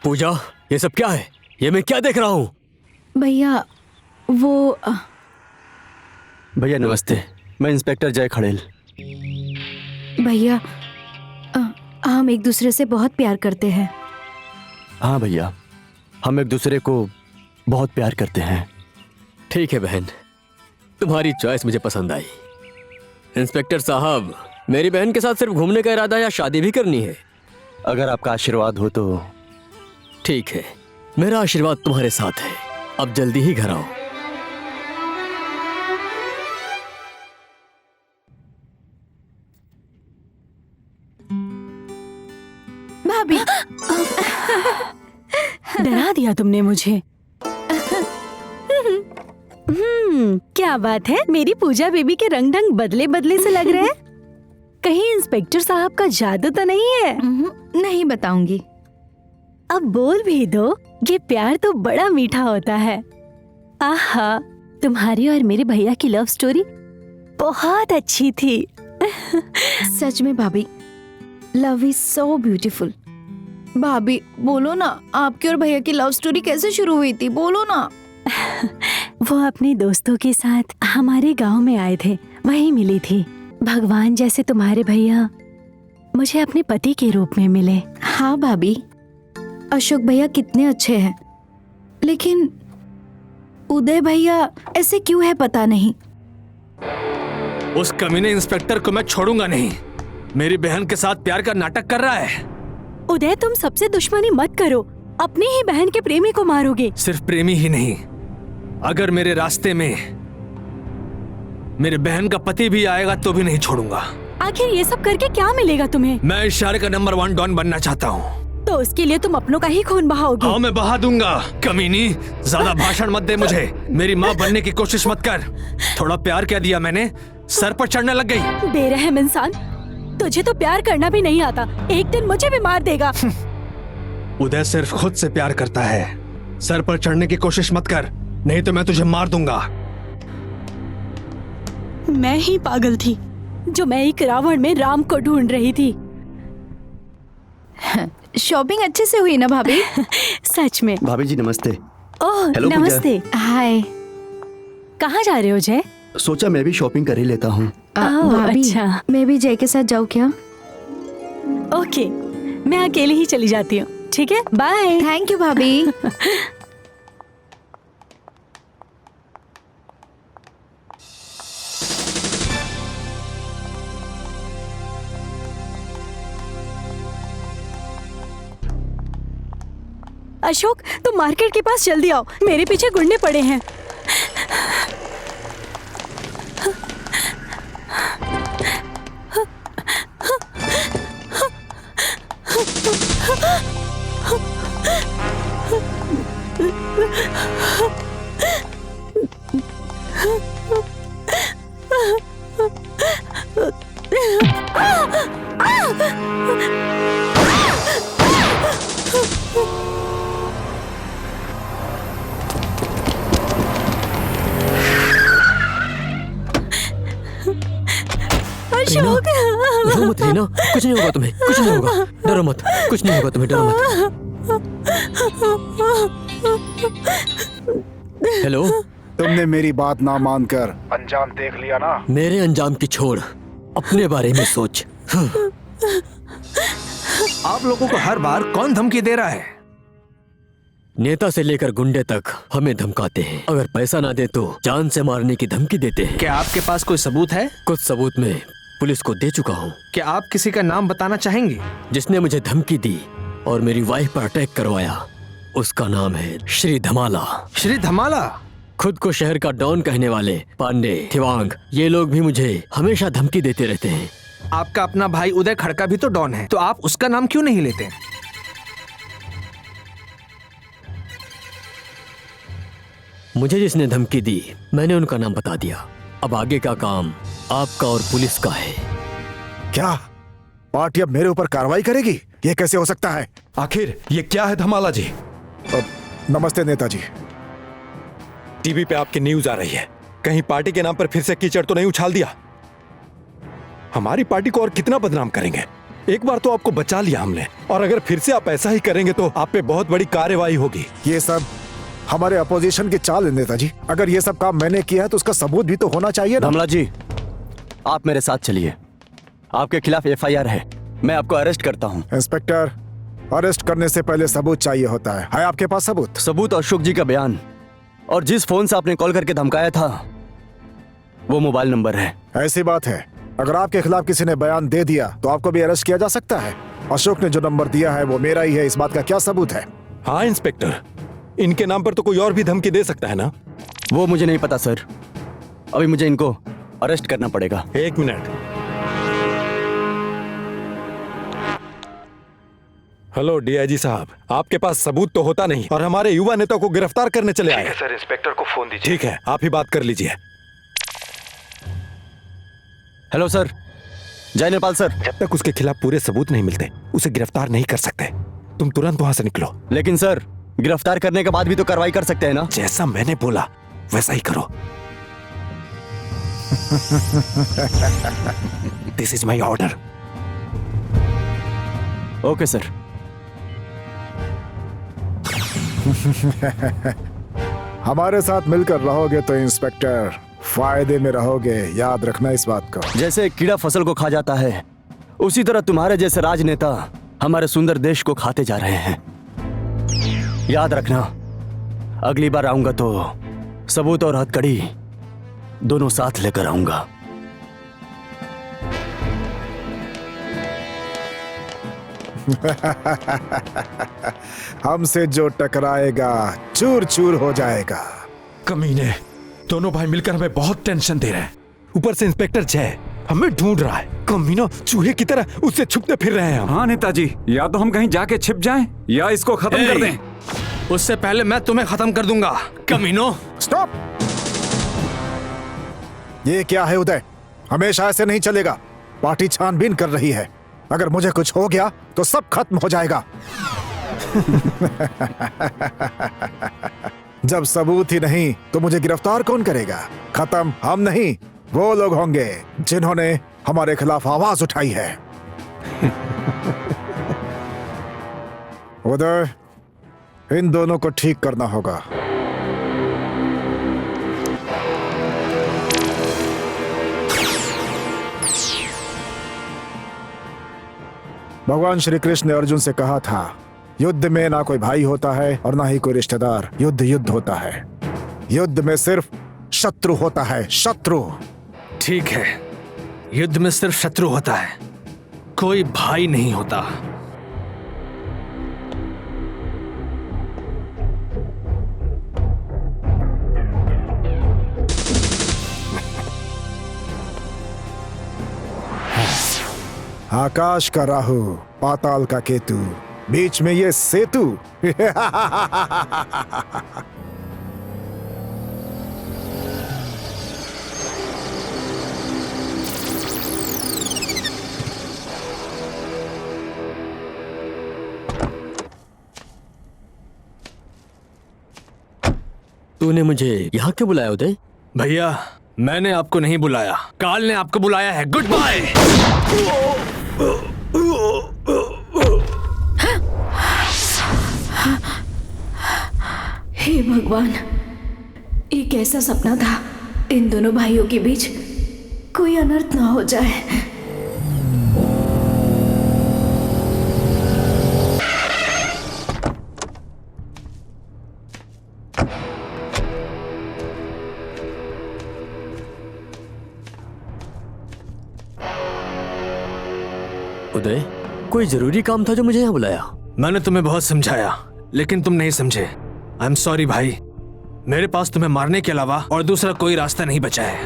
पूजा, ये सब क्या है? ये मैं क्या देख रहा हूँ? भैया वो भैया नमस्ते, मैं इंस्पेक्टर जय खड़ेल। भैया हम एक दूसरे से बहुत प्यार करते हैं। हाँ भैया, हम एक दूसरे को बहुत प्यार करते हैं। ठीक है बहन, तुम्हारी चॉइस मुझे पसंद आई। इंस्पेक्टर साहब, मेरी बहन के साथ सिर्फ घूमने का इरादा या शादी भी करनी है? अगर आपका आशीर्वाद हो तो ठीक है, मेरा आशीर्वाद तुम्हारे साथ है। अब जल्दी ही घर आओ। भाभी, डरा दिया तुमने मुझे। क्या बात है, मेरी पूजा बेबी के रंग ढंग बदले बदले से लग रहे हैं। कहीं इंस्पेक्टर साहब का जादू तो नहीं है? नहीं बताऊंगी। अब बोल भी दो, ये प्यार तो बड़ा मीठा होता है। आहा, तुम्हारी और मेरे भैया की लव स्टोरी बहुत अच्छी थी। सच में भाभी, लव इज सो ब्यूटीफुल। भाभी बोलो ना, आपकी और भैया की लव स्टोरी कैसे शुरू हुई थी, बोलो ना। वो अपने दोस्तों के साथ हमारे गांव में आए थे, वहीं मिली थी। भगवान जैसे तुम्हारे भैया मुझे अपने पति के रूप में मिले। हाँ भाभी, अशोक भैया कितने अच्छे हैं, लेकिन उदय भैया ऐसे क्यों है पता नहीं। उस कमीने इंस्पेक्टर को मैं छोड़ूंगा नहीं। मेरी बहन के साथ प्यार का नाटक कर रहा है। उदय, तुम सबसे दुश्मनी मत करो, अपनी ही बहन के प्रेमी को मारोगे। सिर्फ प्रेमी ही नहीं, अगर मेरे रास्ते में मेरे बहन का पति भी आएगा तो भी नहीं छोड़ूंगा। आखिर ये सब करके क्या मिलेगा तुम्हें? मैं इस शहर का नंबर 1 डॉन बनना चाहता हूँ। तो उसके लिए तुम अपनों का ही खून बहाओगे? हाँ, मैं बहा दूंगा। कमीनी, ज्यादा भाषण मत दे मुझे। मेरी माँ बनने की कोशिश मत कर। थोड़ा प्यार क्या दिया मैंने, सर पर चढ़ने लग गई। बेरहम इंसान, तुझे तो प्यार करना भी नहीं आता, एक दिन मुझे भी मार देगा। उदय सिर्फ खुद से प्यार करता है। सर पर चढ़ने की कोशिश मत कर, नहीं तो मैं तुझे मार दूंगा। मैं ही पागल थी जो मैं एक रावण में राम को ढूंढ रही थी। शॉपिंग अच्छे से हुई ना भाभी? सच में। भाभी जी नमस्ते। ओह हेलो पूजा। नमस्ते। हाय। कहाँ जा रहे हो जय? सोचा मैं भी शॉपिंग कर ही लेता हूँ। भाभी, अच्छा। मैं भी जय के साथ जाऊँ क्या? ओके, मैं अकेले ही चली जाती हूँ। ठीक है, बाय। थैंक यू भाभी। अशोक, तुम मार्केट के पास जल्दी आओ, मेरे पीछे गुंडे पड़े हैं। अशोक, रो मत रीना, कुछ नहीं होगा तुम्हें, कुछ नहीं होगा। डरो मत, कुछ नहीं होगा तुम्हें, डरो मत। हेलो, तुमने मेरी बात ना मानकर अंजाम देख लिया ना। मेरे अंजाम की छोड़, अपने बारे में सोच। आप लोगों को हर बार कौन धमकी दे रहा है? नेता से लेकर गुंडे तक हमें धमकाते हैं। अगर पैसा ना दे तो जान से मारने की धमकी देते हैं। क्या आपके पास कोई सबूत है? कुछ सबूत में पुलिस को दे चुका हूँ। क्या आप किसी का नाम बताना चाहेंगे? जिसने मुझे धमकी दी और मेरी वाइफ पर अटैक करवाया, उसका नाम है श्री धमाला। श्री धमाला? खुद को शहर का डॉन कहने वाले पांडे, थिवांग, ये लोग भी मुझे हमेशा धमकी देते रहते हैं। आपका अपना भाई उदय खड़का भी तो डॉन है, तो आप उसका नाम क्यों नहीं लेते? मुझे जिसने धमकी दी, मैंने उनका नाम बता दिया। अब आगे का काम आपका और पुलिस का है। क्या पार्टी अब मेरे ऊपर कार्रवाई करेगी? ये कैसे हो सकता है? आखिर ये क्या है धमाला जी? नमस्ते नेताजी। टीवी पे आपकी न्यूज आ रही है, कहीं पार्टी के नाम पर फिर से कीचड़ तो नहीं उछाल दिया? हमारी पार्टी को और कितना बदनाम करेंगे? एक बार तो आपको बचा लिया हमने, और अगर फिर से आप ऐसा ही करेंगे तो आप पे बहुत बड़ी कार्रवाई होगी। ये सब हमारे अपोजिशन की चाल है नेताजी। अगर ये सब काम मैंने किया है तो उसका सबूत भी तो होना चाहिए ना। धमला जी, आप मेरे साथ चलिए। आपके खिलाफ एफआईआर है, मैं आपको अरेस्ट करता हूँ। इंस्पेक्टर, अरेस्ट करने से पहले सबूत चाहिए होता है आपके पास सबूत? सबूत अशोक जी का बयान और जिस फोन से आपने कॉल करके धमकाया था, वो मोबाइल नंबर है। ऐसी बात है, अगर आपके खिलाफ किसी ने बयान दे दिया तो आपको भी अरेस्ट किया जा सकता है। अशोक ने जो नंबर दिया है वो मेरा ही है, इस बात का क्या सबूत है? हाँ इंस्पेक्टर, इनके नाम पर तो कोई और भी धमकी दे सकता है ना? वो मुझे नहीं पता सर। अभी मुझे इनको अरेस्ट करना पड़ेगा। 1 मिनट। हेलो डीआईजी साहब, आपके पास सबूत तो होता नहीं और हमारे युवा नेता को गिरफ्तार करने चले आए। सर, इंस्पेक्टर को फोन दीजिए। ठीक है, आप ही बात कर लीजिए। हेलो सर, जय नेपाल सर। जब तक उसके खिलाफ पूरे सबूत नहीं मिलते उसे गिरफ्तार नहीं कर सकते। तुम तुरंत वहां से निकलो। लेकिन सर, गिरफ्तार करने के बाद भी तो कार्रवाई कर सकते हैं ना? जैसा मैंने बोला वैसा ही करो। This is my order. Okay sir. हमारे साथ मिलकर रहोगे तो इंस्पेक्टर फायदे में रहोगे, याद रखना इस बात को। जैसे कीड़ा फसल को खा जाता है, उसी तरह तुम्हारे जैसे राजनेता हमारे सुंदर देश को खाते जा रहे हैं। याद रखना, अगली बार आऊंगा तो सबूत और हथकड़ी दोनों साथ लेकर आऊंगा। हमसे जो टकराएगा चूर चूर हो जाएगा। कमीने, दोनों भाई मिलकर हमें बहुत टेंशन दे रहे हैं। ऊपर से इंस्पेक्टर जय हमें ढूंढ रहा है। कमीनों, चूहे की तरह उससे छुपते फिर रहे हैं हम। हाँ नेताजी, या तो हम कहीं जाके छिप जाएं या इसको खत्म कर दें। उससे पहले मैं तुम्हें खत्म कर दूंगा, कमीनों। स्टॉप! ये क्या है उदय? हमेशा ऐसे नहीं चलेगा। पार्टी छानबीन कर रही है। अगर मुझे कुछ हो गया तो सब खत्म हो जाएगा। जब सबूत ही नहीं तो मुझे गिरफ्तार कौन करेगा? खत्म हम नहीं, वो लोग होंगे जिन्होंने हमारे खिलाफ आवाज उठाई है। उदय, इन दोनों को ठीक करना होगा। भगवान श्री कृष्ण ने अर्जुन से कहा था, युद्ध में ना कोई भाई होता है और ना ही कोई रिश्तेदार। युद्ध युद्ध होता है। युद्ध में सिर्फ शत्रु होता है, शत्रु। ठीक है, युद्ध में सिर्फ शत्रु होता है, कोई भाई नहीं होता। आकाश का राहु, पाताल का केतु, बीच में ये सेतु। तूने मुझे यहाँ क्यों बुलाया उदय? भैया, मैंने आपको नहीं बुलाया, काल ने आपको बुलाया है। Good bye. हे भगवान, ये कैसा सपना था? इन दोनों भाइयों के बीच कोई अनर्थ ना हो जाए। उदय, कोई जरूरी काम था जो मुझे यहाँ बुलाया? मैंने तुम्हें बहुत समझाया लेकिन तुम नहीं समझे। आई एम सॉरी भाई, मेरे पास तुम्हें मारने के अलावा और दूसरा कोई रास्ता नहीं बचा है।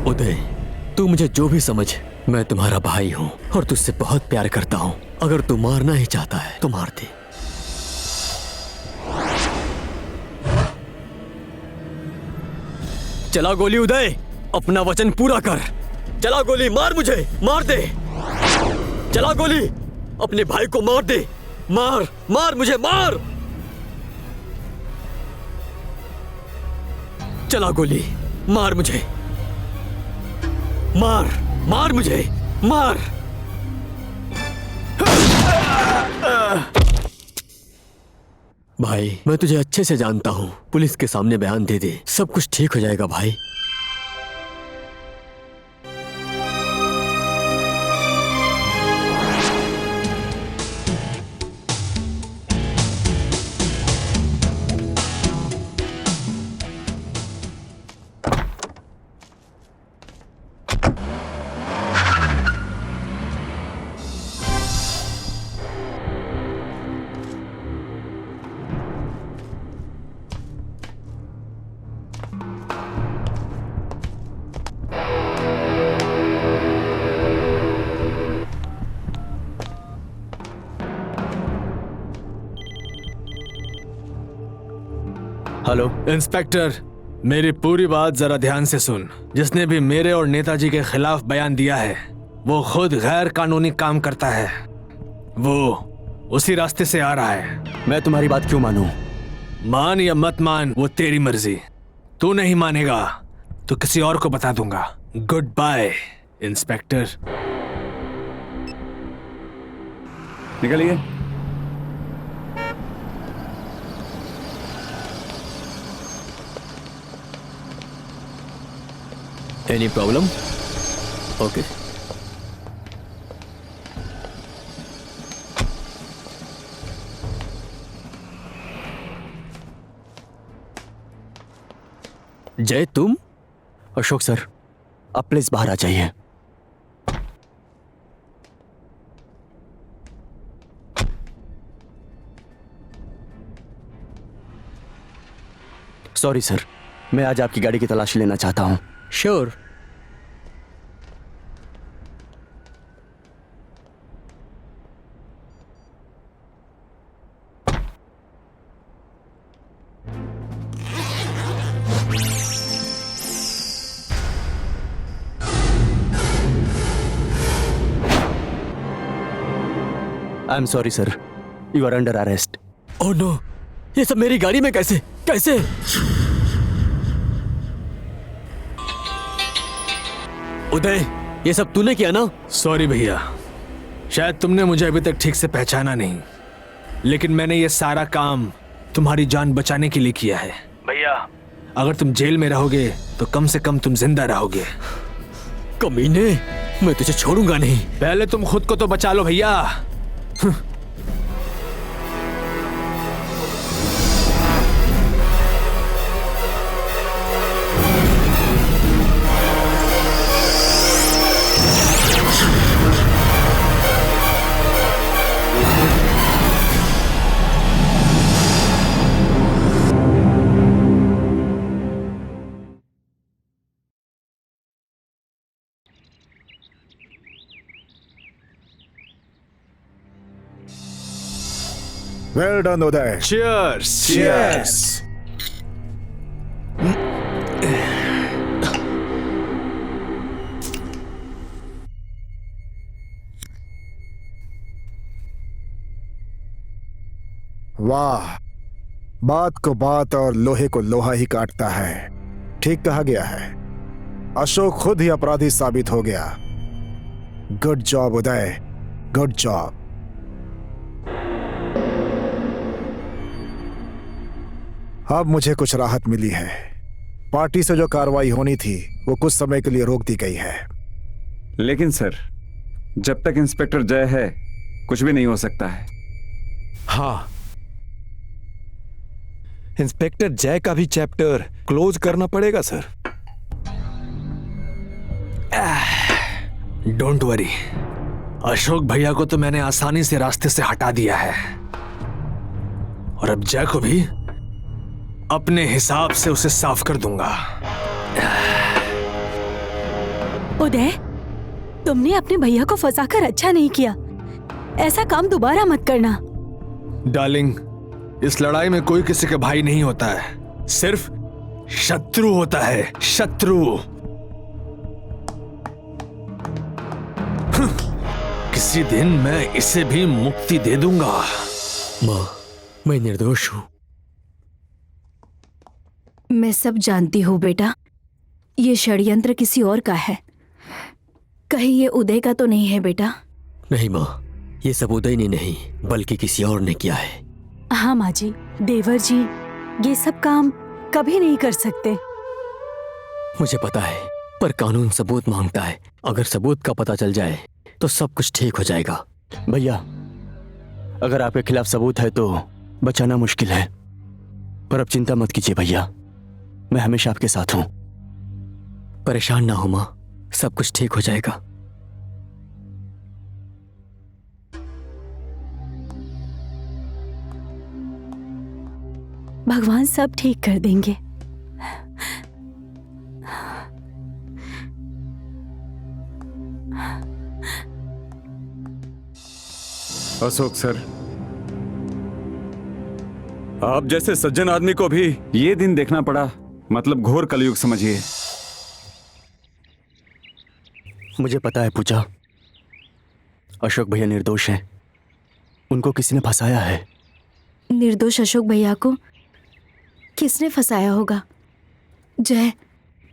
उदय, तू मुझे जो भी समझ, मैं तुम्हारा भाई हूँ और तुझसे बहुत प्यार करता हूँ। अगर तू मारना ही चाहता है तो मार दे। चला गोली उदय, अपना वचन पूरा कर। चला गोली, मार मुझे, मार दे। चला गोली, अपने भाई को मार दे। मार, मार मुझे, मार। चला गोली, मार मुझे, मार, मार मुझे, मार। भाई, मैं तुझे अच्छे से जानता हूं। पुलिस के सामने बयान दे दे, सब कुछ ठीक हो जाएगा भाई। हेलो। इंस्पेक्टर, मेरी पूरी बात जरा ध्यान से सुन। जिसने भी मेरे और नेताजी के खिलाफ बयान दिया है वो खुद गैर कानूनी काम करता है। वो उसी रास्ते से आ रहा है। मैं तुम्हारी बात क्यों मानूं? मान या मत मान वो तेरी मर्जी। तू नहीं मानेगा तो किसी और को बता दूंगा। Good bye inspector. निकलिए। Any problem? ओके। जय, तुम? अशोक सर, आप प्लीज बाहर आ जाइए। सॉरी सर, मैं आज आपकी गाड़ी की तलाशी लेना चाहता हूं। Sure. I am sorry sir, you are under arrest. Oh no, ये सब मेरी गाड़ी में कैसे कैसे? उदय, ये सब तूने किया ना? सॉरी भैया, शायद तुमने मुझे अभी तक ठीक से पहचाना नहीं, लेकिन मैंने ये सारा काम तुम्हारी जान बचाने के लिए किया है। भैया, अगर तुम जेल में रहोगे तो कम से कम तुम जिंदा रहोगे। कमीने, मैं तुझे छोड़ूंगा नहीं। पहले तुम खुद को तो बचा लो भैया। वेल डन उदय। Cheers! Cheers! वाह, बात को बात और लोहे को लोहा ही काटता है। ठीक कहा गया है। अशोक खुद ही अपराधी साबित हो गया। गुड जॉब उदय, गुड जॉब। अब मुझे कुछ राहत मिली है। पार्टी से जो कार्रवाई होनी थी वो कुछ समय के लिए रोक दी गई है। लेकिन सर, जब तक इंस्पेक्टर जय है कुछ भी नहीं हो सकता है। हाँ, इंस्पेक्टर जय का भी चैप्टर क्लोज करना पड़ेगा सर। डोंट वरी, अशोक भैया को तो मैंने आसानी से रास्ते से हटा दिया है, और अब जय को भी अपने हिसाब से उसे साफ कर दूंगा। उदय, तुमने अपने भैया को फंसाकर अच्छा नहीं किया। ऐसा काम दोबारा मत करना। डार्लिंग, इस लड़ाई में कोई किसी का भाई नहीं होता है, सिर्फ शत्रु होता है। शत्रु। किसी दिन मैं इसे भी मुक्ति दे दूंगा। माँ, मैं निर्दोष हूं। मैं सब जानती हूँ बेटा, ये षड्यंत्र किसी और का है। कहीं ये उदय का तो नहीं है बेटा? नहीं माँ, ये सब उदय ने नहीं बल्कि किसी और ने किया है। हाँ माँ जी, देवर जी ये सब काम कभी नहीं कर सकते। मुझे पता है, पर कानून सबूत मांगता है। अगर सबूत का पता चल जाए तो सब कुछ ठीक हो जाएगा। भैया, अगर आपके खिलाफ सबूत है तो बचाना मुश्किल है, पर अब चिंता मत कीजिए भैया, मैं हमेशा आपके साथ हूं। परेशान ना हो मां, सब कुछ ठीक हो जाएगा। भगवान सब ठीक कर देंगे। अशोक सर, आप जैसे सज्जन आदमी को भी ये दिन देखना पड़ा, मतलब घोर कलयुग समझिए। मुझे पता है पूजा, अशोक भैया निर्दोष हैं। उनको किसी ने फंसाया है। निर्दोष अशोक भैया को किसने फंसाया होगा? जय,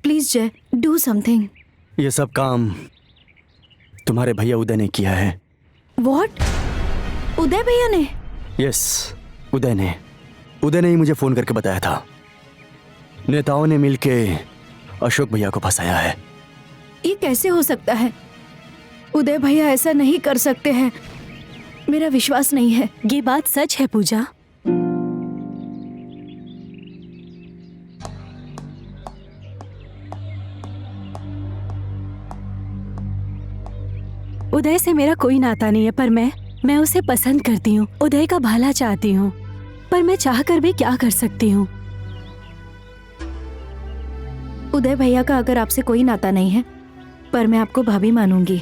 प्लीज जय, डू समथिंग। ये सब काम तुम्हारे भैया उदय ने किया है। व्हाट? उदय भैया ने? यस, उदय ने ही मुझे फोन करके बताया था। नेताओं ने मिलके अशोक भैया को फंसाया है। ये कैसे हो सकता है? उदय भैया ऐसा नहीं कर सकते हैं, मेरा विश्वास नहीं है। ये बात सच है पूजा। उदय से मेरा कोई नाता नहीं है, पर मैं उसे पसंद करती हूँ, उदय का भला चाहती हूँ, पर मैं चाहकर भी क्या कर सकती हूँ? उदय भैया का अगर आपसे कोई नाता नहीं है, पर मैं आपको भाभी मानूंगी।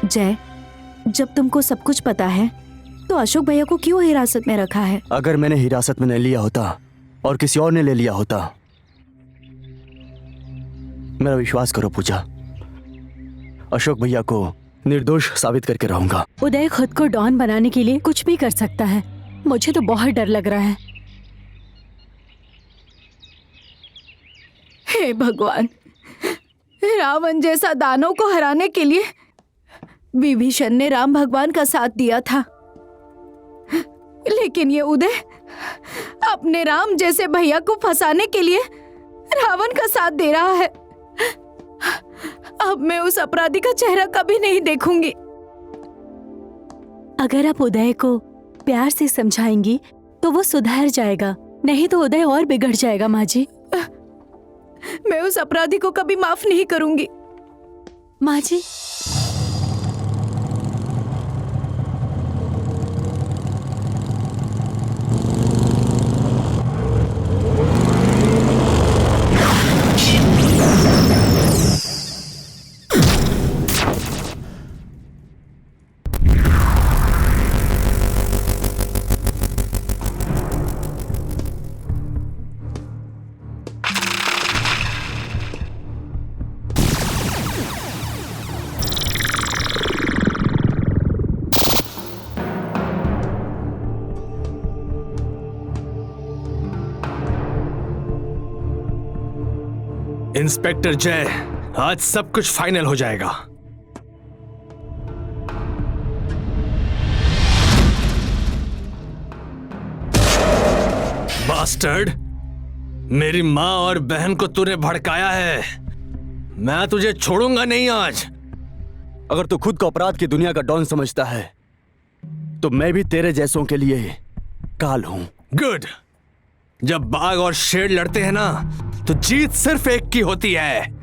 जय, जब तुमको सब कुछ पता है तो अशोक भैया को क्यों हिरासत में रखा है? अगर मैंने हिरासत में नहीं लिया होता और किसी और ने ले लिया होता, मेरा विश्वास करो पूजा, अशोक भैया को निर्दोष साबित करके रहूंगा। उदय खुद को डॉन बनाने के लिए कुछ भी कर सकता है। मुझे तो बहुत डर लग रहा है। हे भगवान, रावण जैसा दानव को हराने के लिए विभीषण ने राम भगवान का साथ दिया था, लेकिन ये उदय अपने राम जैसे भैया को फंसाने के लिए रावण का साथ दे रहा है। अब मैं उस अपराधी का चेहरा कभी नहीं देखूंगी। अगर आप उदय को प्यार से समझाएंगी तो वो सुधर जाएगा, नहीं तो उदय और बिगड़ जाएगा। माँ जी, मैं उस अपराधी को कभी माफ नहीं करूंगी। माँ जी, इंस्पेक्टर जय, आज सब कुछ फाइनल हो जाएगा। बास्टर्ड, मेरी माँ और बहन को तूने भड़काया है। मैं तुझे छोड़ूंगा नहीं आज। अगर तू खुद को अपराध की दुनिया का डॉन समझता है तो मैं भी तेरे जैसों के लिए काल हूं। गुड। जब बाघ और शेर लड़ते हैं ना, तो जीत सिर्फ एक की होती है।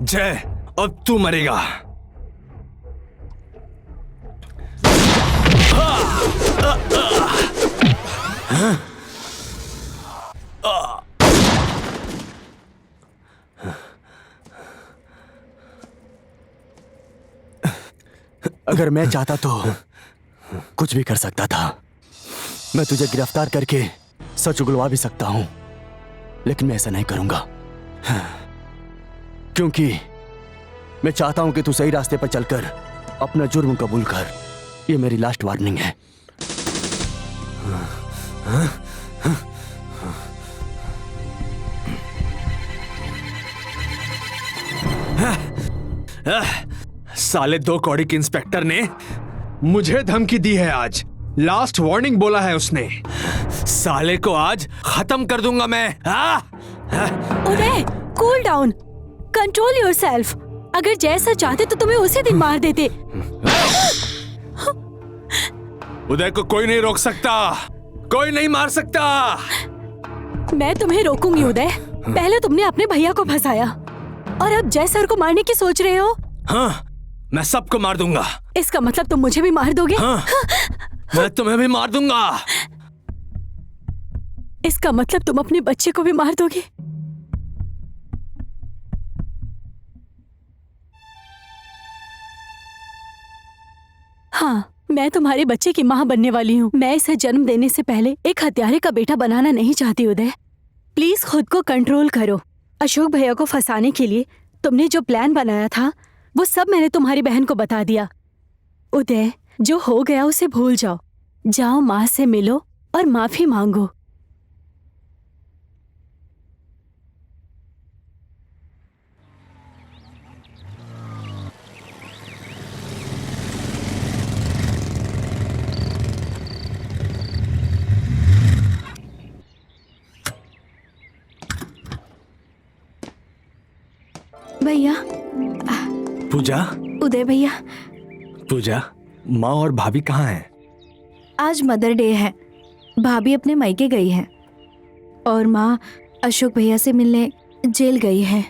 जय, अब तू मरेगा। अगर मैं चाहता तो कुछ भी कर सकता था। मैं तुझे गिरफ्तार करके सच उगलवा भी सकता हूं, लेकिन मैं ऐसा नहीं करूंगा, क्योंकि मैं चाहता हूं कि तू सही रास्ते पर चलकर अपना जुर्म कबूल कर। ये मेरी लास्ट वार्निंग है। साले 2 कौड़ी के इंस्पेक्टर ने मुझे धमकी दी है आज। लास्ट वार्निंग बोला है उसने। साले को आज खत्म कर दूंगा मैं। उदय, कूल डाउन, कंट्रोल योरसेल्फ। अगर जैसा चाहते तो तुम्हें उसी दिन मार देते। उदय को कोई नहीं रोक सकता, कोई नहीं मार सकता। मैं तुम्हें रोकूंगी उदय। पहले तुमने अपने भैया को फंसाया और अब जय सर को मारने की सोच रहे हो। हाँ, मैं सबको मार दूंगा। इसका मतलब तुम मुझे भी मार दोगे? हाँ, मैं तुम्हें भी मार दूंगा। इसका मतलब तुम अपने बच्चे को भी मार दोगे? हाँ, मैं तुम्हारे बच्चे की माँ बनने वाली हूँ। मैं इसे जन्म देने से पहले एक हत्यारे का बेटा बनाना नहीं चाहती उदय। प्लीज खुद को कंट्रोल करो। अशोक भैया को फंसाने के लिए तुमने जो प्लान बनाया था वो सब मैंने तुम्हारी बहन को बता दिया। उदय, जो हो गया उसे भूल जाओ। जाओ, माँ से मिलो और माफी मांगो। भैया। पूजा। उदय भैया। पूजा, माँ और भाभी कहाँ हैं? आज मदर डे है, भाभी अपने मायके गई है और माँ अशोक भैया से मिलने जेल गई है।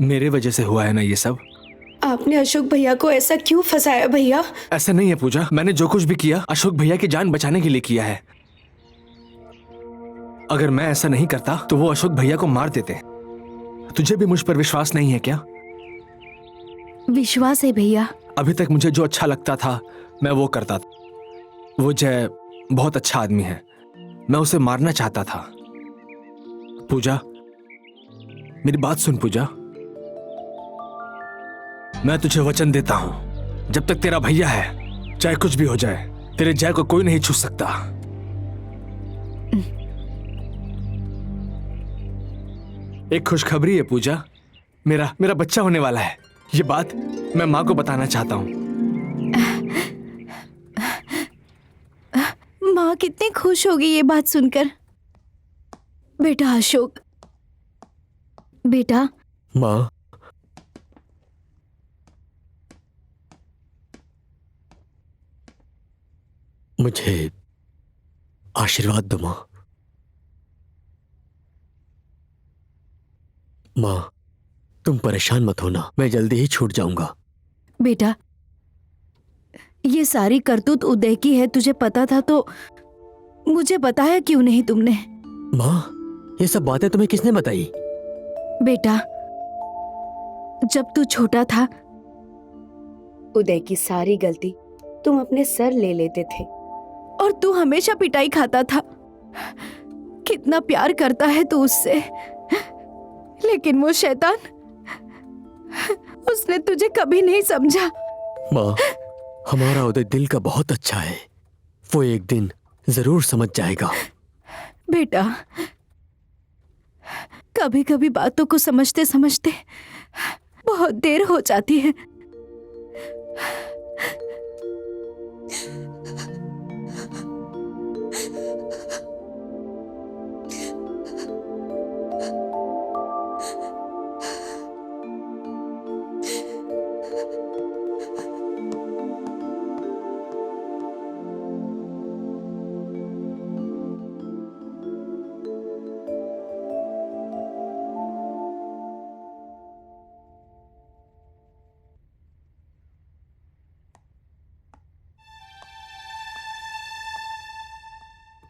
मेरे वजह से हुआ है ना ये सब। आपने अशोक भैया को ऐसा क्यों फंसाया भैया? ऐसा नहीं है पूजा, मैंने जो कुछ भी किया अशोक भैया की जान बचाने के लिए किया है। अगर मैं ऐसा नहीं करता तो वो अशोक भैया को मार देते। तुझे भी मुझ पर विश्वास नहीं है क्या? विश्वास है भैया। अभी तक मुझे जो अच्छा लगता था मैं वो करता था। वो जय बहुत अच्छा आदमी है, मैं उसे मारना चाहता था। पूजा, मेरी बात सुन पूजा। मैं तुझे वचन देता हूं, जब तक तेरा भैया है, चाहे कुछ भी हो जाए, तेरे जय को कोई नहीं छू सकता। एक खुशखबरी है पूजा, मेरा बच्चा होने वाला है। ये बात मैं माँ को बताना चाहता हूँ। माँ कितनी खुश होगी ये बात सुनकर। बेटा अशोक, बेटा। माँ, मुझे आशीर्वाद दो माँ। माँ, तुम परेशान मत होना, मैं जल्दी ही छूट जाऊंगा। बेटा, ये सारी करतूत उदय की है, तुझे पता था तो मुझे बताया क्यों नहीं तुमने? माँ, ये सब बातें तुम्हें किसने बताई? बेटा, जब तू छोटा था उदय की सारी गलती तुम अपने सर ले लेते थे और तू हमेशा पिटाई खाता था। कितना प्यार करता है तू उससे, लेकिन वो शैतान, उसने तुझे कभी नहीं समझा। माँ, हमारा उदय दिल का बहुत अच्छा है, वो एक दिन जरूर समझ जाएगा। बेटा, कभी कभी बातों को समझते समझते बहुत देर हो जाती है।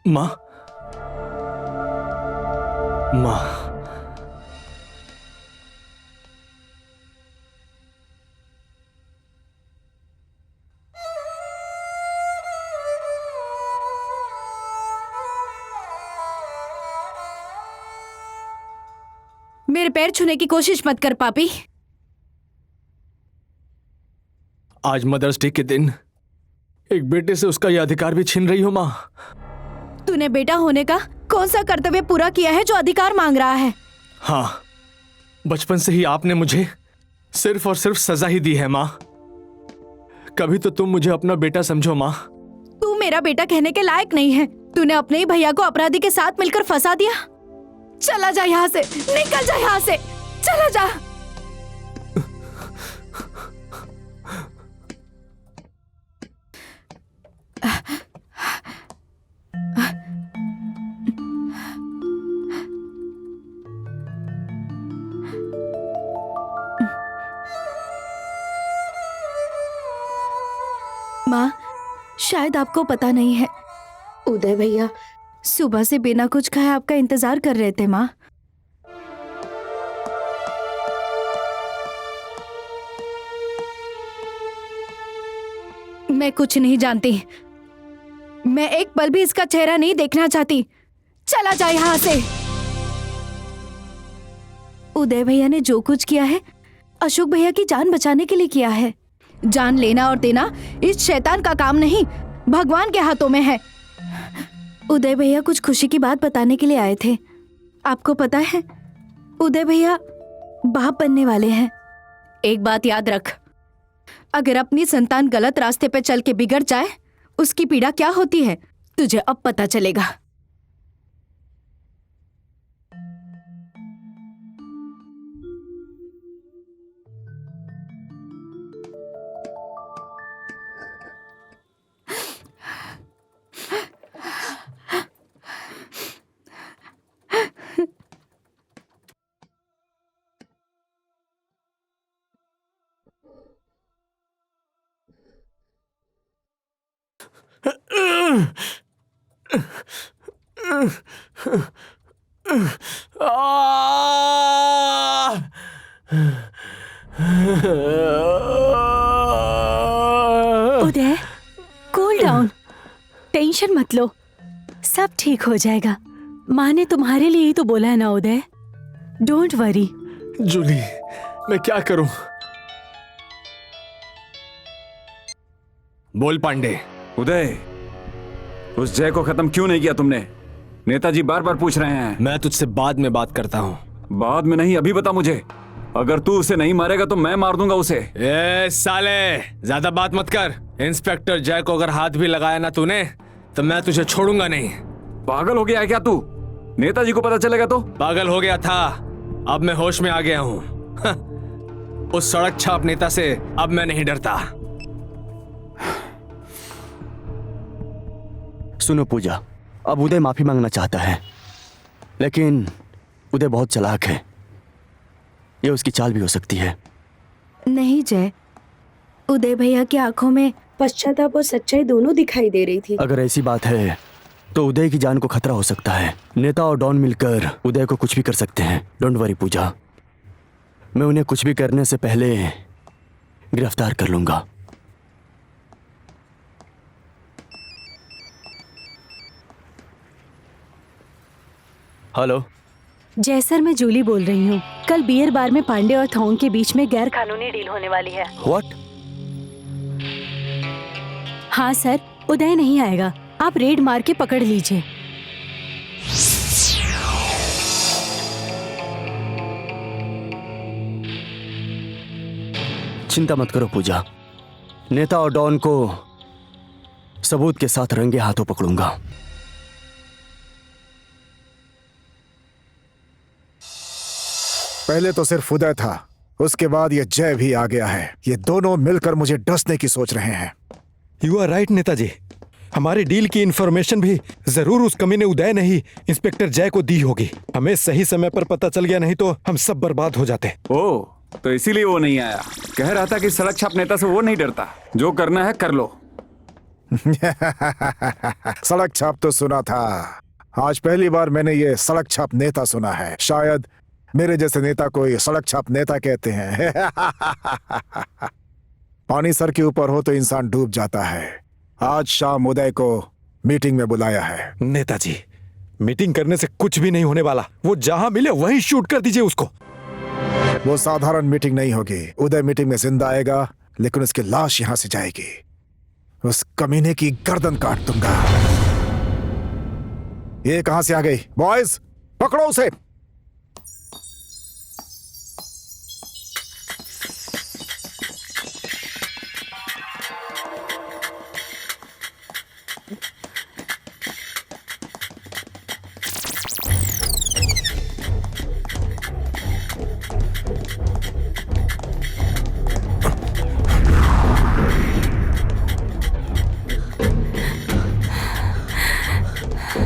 माँ, माँ, मेरे पैर छूने की कोशिश मत कर पापी। आज मदर्स डे के दिन एक बेटे से उसका यह अधिकार भी छीन रही हो माँ। तूने बेटा होने का कौन सा कर्तव्य पूरा किया है जो अधिकार मांग रहा है? हाँ, बचपन से ही आपने मुझे सिर्फ और सिर्फ सजा ही दी है माँ। कभी तो तुम मुझे अपना बेटा समझो माँ। तू मेरा बेटा कहने के लायक नहीं है। तूने अपने ही भैया को अपराधी के साथ मिलकर फंसा दिया। चला जा यहाँ से, निकल जा यहाँ से, चला जा। माँ, शायद आपको पता नहीं है, उदय भैया सुबह से बिना कुछ खाए आपका इंतजार कर रहे थे। माँ, मैं कुछ नहीं जानती। मैं एक पल भी इसका चेहरा नहीं देखना चाहती। चला जा यहाँ से। उदय भैया ने जो कुछ किया है अशोक भैया की जान बचाने के लिए किया है। जान लेना और देना इस शैतान का काम नहीं, भगवान के हाथों में है। उदय भैया कुछ खुशी की बात बताने के लिए आए थे। आपको पता है, उदय भैया बाप बनने वाले हैं। एक बात याद रख, अगर अपनी संतान गलत रास्ते पे चल के बिगड़ जाए, उसकी पीड़ा क्या होती है तुझे अब पता चलेगा। उदय, कूल डाउन, टेंशन मत लो, सब ठीक हो जाएगा। माँ ने तुम्हारे लिए ही तो बोला है ना उदय, डोंट वरी। जूली, मैं क्या करूं? बोल पांडे। उदय, उस जय को खत्म क्यों नहीं किया तुमने? नेताजी बार बार पूछ रहे हैं। मैं तुझसे बाद में बात करता हूं। बाद में नहीं, अभी बता मुझे। अगर तू उसे नहीं मारेगा तो मैं मार दूंगा उसे। ए साले, ज्यादा बात मत कर। इंस्पेक्टर जय को अगर हाथ भी लगाया ना तूने तो मैं तुझे छोड़ूंगा नहीं। पागल हो गया है क्या तू? नेताजी को पता चलेगा तो? पागल हो गया था, अब मैं होश में आ गया हूं। उस सड़क छाप नेता से अब मैं नहीं डरता। सुनो पूजा, अब उदय माफी मांगना चाहता है, लेकिन उदय बहुत चालाक है। ये उसकी चाल भी हो सकती है। नहीं जय, उदय भैया की आंखों में पश्चाताप और सच्चाई दोनों दिखाई दे रही थी। अगर ऐसी बात है तो उदय की जान को खतरा हो सकता है। नेता और डॉन मिलकर उदय को कुछ भी कर सकते हैं। डोंट वरी पूजा, मैं उन्हें कुछ भी करने से पहले गिरफ्तार कर लूंगा। हेलो जय सर, मैं जूली बोल रही हूँ। कल बियर बार में पांडे और थोंग के बीच में गैर कानूनी डील होने वाली है। व्हाट? हाँ सर, उदय नहीं आएगा, आप रेड मार के पकड़ लीजिए। चिंता मत करो पूजा, नेता और डॉन को सबूत के साथ रंगे हाथों पकड़ूंगा। पहले तो सिर्फ उदय था, उसके बाद ये जय भी आ गया है। ये दोनों मिलकर मुझे डसने की सोच रहे हैं। यू आर राइट नेताजी, हमारी डील की इंफॉर्मेशन भी जरूर उस कमीने उदय ने ही इंस्पेक्टर जय को दी होगी। हमें सही समय पर पता चल गया, नहीं तो हम सब बर्बाद हो जाते। ओ, तो इसीलिए वो नहीं आया। कह रहा था कि सड़क छाप नेता से वो नहीं डरता, जो करना है कर लो। सड़क छाप तो सुना था, आज पहली बार मैंने ये सड़क छाप नेता सुना है। शायद मेरे जैसे नेता को ये सड़क छाप नेता कहते हैं। पानी सर के ऊपर हो तो इंसान डूब जाता है। आज शाम उदय को मीटिंग में बुलाया है। नेताजी, मीटिंग करने से कुछ भी नहीं होने वाला। वो जहां मिले वहीं शूट कर दीजिए उसको। वो साधारण मीटिंग नहीं होगी। उदय मीटिंग में जिंदा आएगा, लेकिन उसकी लाश यहां से जाएगी। उस कमीने की गर्दन काट दूंगा। ये कहां से आ गई? बॉयज, पकड़ो उसे।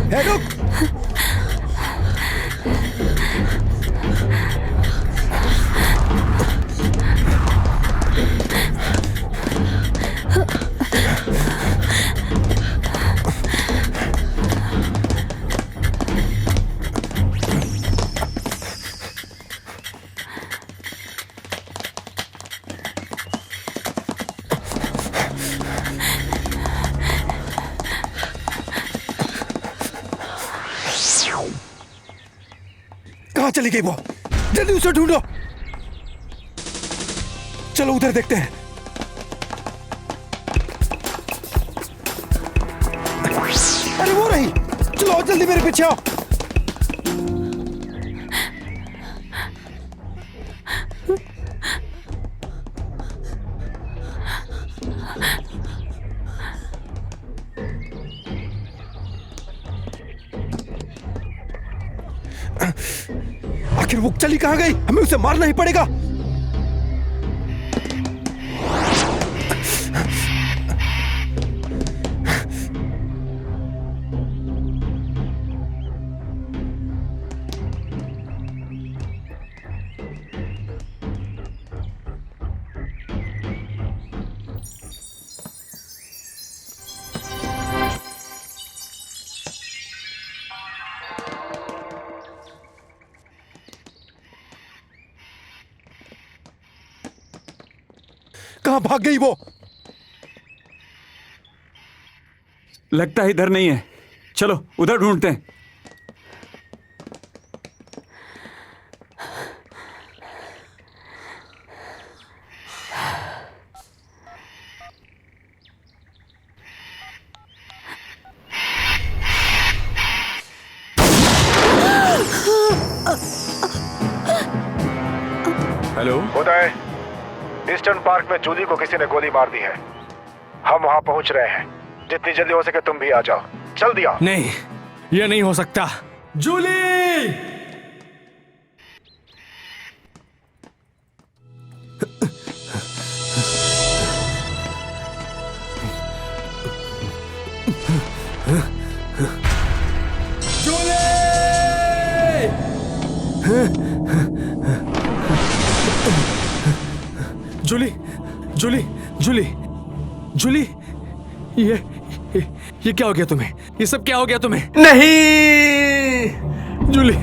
ए, रुक! कहां चली गई वो? जल्दी उसे ढूंढो। चलो उधर देखते हैं। अरे वो रही। चलो जल्दी मेरे पीछे आओ। आखिर वो चली कहां गई? हमें उसे मारना ही पड़ेगा। कहां भाग गई वो? लगता है इधर नहीं है। चलो उधर ढूंढते हैं। हेलो उदय, ईस्टर्न पार्क में जूली को किसी ने गोली मार दी है। हम वहां पहुंच रहे हैं। जितनी जल्दी हो सके तुम भी आ जाओ। जल्दी आओ। नहीं, यह नहीं हो सकता। जूली! जूली! जूली! जूली! जूली! ये क्या हो गया तुम्हें? ये सब क्या हो गया तुम्हें? नहीं! जूली!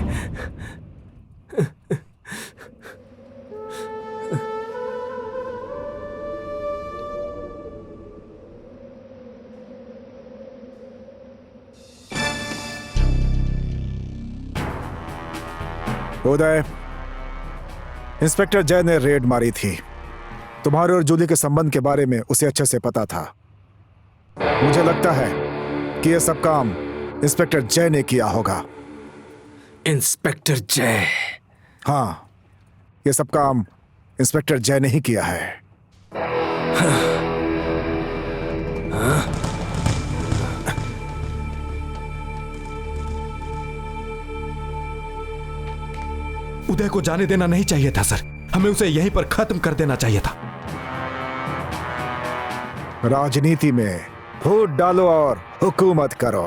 उदय, इंस्पेक्टर जय ने रेड मारी थी। तुम्हारे और जूली के संबंध के बारे में उसे अच्छे से पता था। मुझे लगता है कि यह सब काम इंस्पेक्टर जय ने किया होगा। इंस्पेक्टर जय? हाँ, यह सब काम इंस्पेक्टर जय ने ही किया है। उदय को जाने देना नहीं चाहिए था सर। हमें उसे यहीं पर खत्म कर देना चाहिए था। राजनीति में फूट डालो और हुकूमत करो।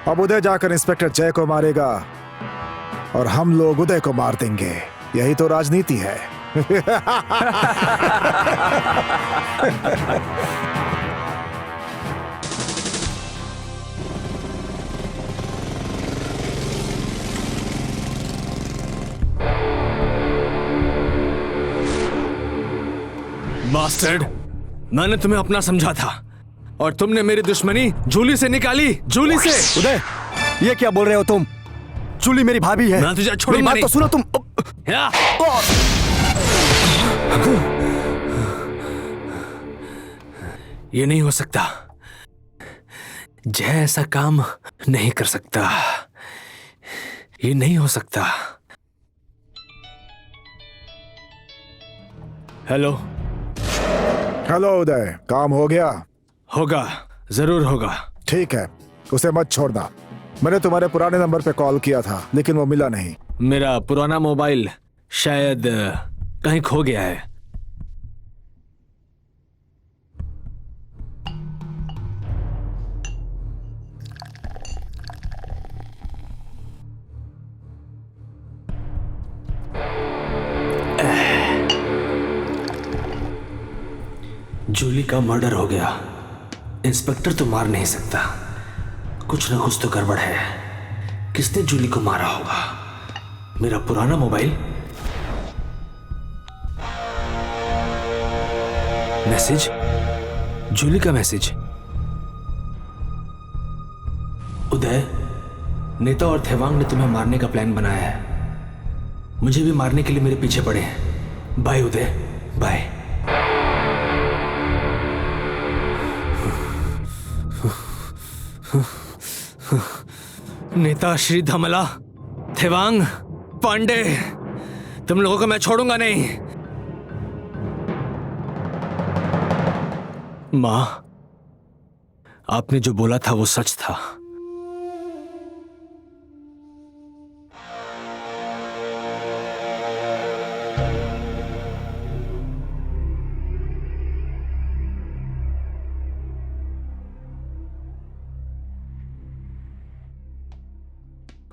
अब उदय जाकर इंस्पेक्टर जय को मारेगा और हम लोग उदय को मार देंगे। यही तो राजनीति है। बास्टर्ड, मैंने तुम्हें अपना समझा था और तुमने मेरी दुश्मनी जूली से निकाली। जूली से। उदय, ये क्या बोल रहे हो तुम? जूली मेरी भाभी है। मैं तुझे छोड़ूंगा मेरी बात नहीं। तो सुनो तुम। या! ये नहीं हो सकता। जय ऐसा काम नहीं कर सकता। ये नहीं हो सकता। हेलो। हेलो उदय, काम हो गया? होगा, जरूर होगा। ठीक है, उसे मत छोड़ना। मैंने तुम्हारे पुराने नंबर पे कॉल किया था लेकिन वो मिला नहीं। मेरा पुराना मोबाइल शायद कहीं खो गया है। जूली का मर्डर हो गया। इंस्पेक्टर तो मार नहीं सकता, कुछ ना कुछ तो गड़बड़ है। किसने जूली को मारा होगा? मेरा पुराना मोबाइल। मैसेज, जूली का मैसेज। उदय, नेता और थेवांग ने तुम्हें मारने का प्लान बनाया है। मुझे भी मारने के लिए मेरे पीछे पड़े हैं। बाय उदय, बाय। नेता श्री धमला, थेवांग, पांडे, तुम लोगों को मैं छोड़ूंगा नहीं। मां, आपने जो बोला था वो सच था।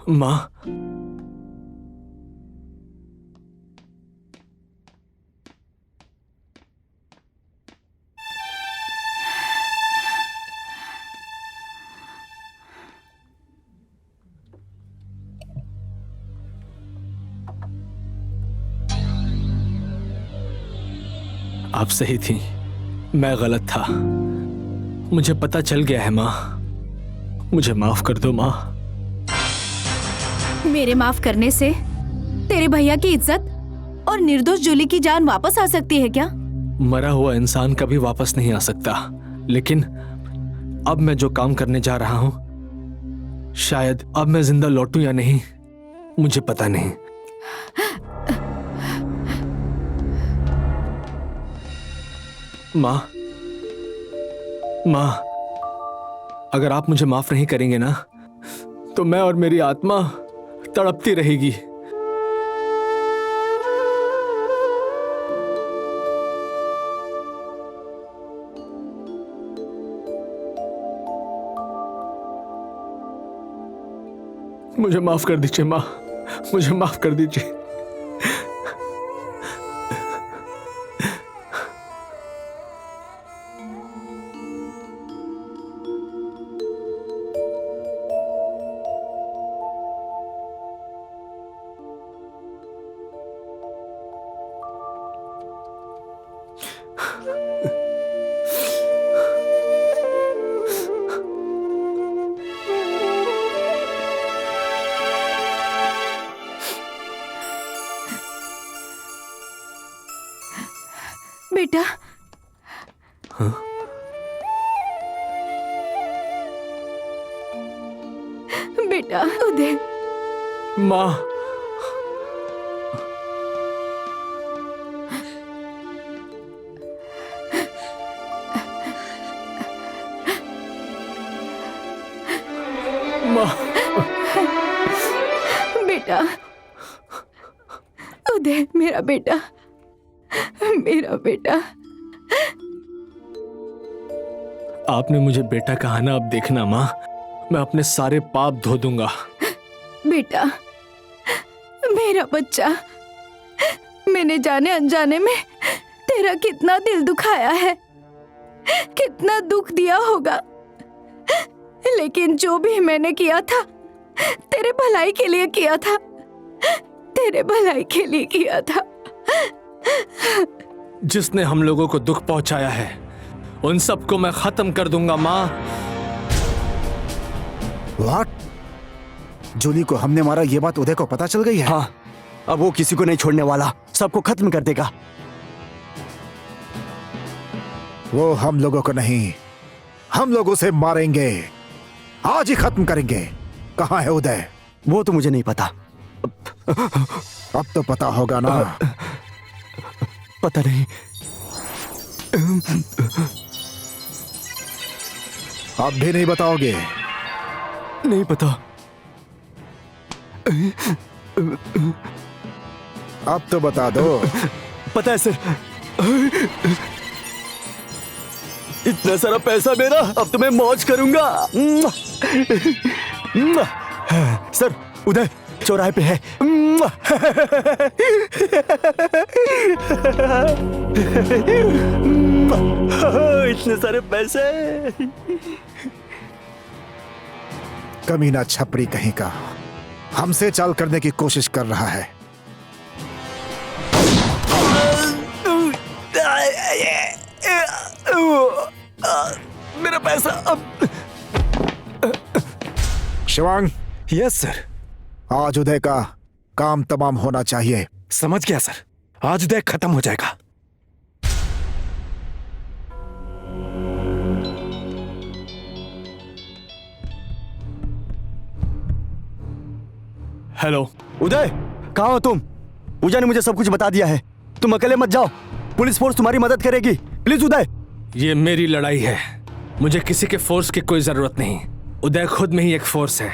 मां, आप सही थी, मैं गलत था। मुझे पता चल गया है मां। मुझे माफ कर दो मां। मेरे माफ करने से तेरे भैया की इज्जत और निर्दोष जूली की जान वापस आ सकती है क्या? मरा हुआ इंसान कभी वापस नहीं आ सकता, लेकिन अब मैं जो काम करने जा रहा हूं, शायद अब मैं जिंदा लौटूं या नहीं, मुझे पता नहीं। मां, मां, अगर आप मुझे माफ नहीं करेंगे ना, तो मैं और मेरी आत्मा तड़पती रहेगी। मुझे माफ कर दीजिए मां, मुझे माफ कर दीजिए। बेटा, बेटा उदय। मां, मां, बेटा उदय, मेरा बेटा, मेरा बेटा। आपने मुझे बेटा कहा ना, अब देखना मां, मैं अपने सारे पाप धो दूंगा। बेटा, मेरा बच्चा, मैंने जाने अनजाने में तेरा कितना दिल दुखाया है, कितना दुख दिया होगा, लेकिन जो भी मैंने किया था तेरे भलाई के लिए किया था, तेरे भलाई के लिए किया था। जिसने हम लोगों को दुख पहुंचाया है उन सबको मैं खत्म कर दूंगा मां। व्हाट? जूली को हमने मारा, ये बात उदय को पता चल गई है? हाँ, अब वो किसी को नहीं छोड़ने वाला, सबको खत्म कर देगा। वो हम लोगों को नहीं, हम लोग उसे मारेंगे, आज ही खत्म करेंगे। कहाँ है उदय? वो तो मुझे नहीं पता। अब तो पता होगा ना। पता नहीं। अब भी नहीं बताओगे? नहीं पता। अब तो बता दो। पता है सर। इतना सारा पैसा मेरा, अब तो मैं मौज करूंगा। सर, उधर चौराहे पे है। इतने सारे पैसे। कमीना छपरी कहीं का हमसे चाल करने की कोशिश कर रहा है। मेरा पैसा अब। Shivang, yes sir. आज उदय का काम तमाम होना चाहिए। समझ गया सर, आज उदय खत्म हो जाएगा। हेलो उदय, कहाँ हो तुम? पूजा ने मुझे सब कुछ बता दिया है। तुम अकेले मत जाओ, पुलिस फोर्स तुम्हारी मदद करेगी। प्लीज उदय। ये मेरी लड़ाई है, मुझे किसी के फोर्स की कोई जरूरत नहीं। उदय खुद में ही एक फोर्स है।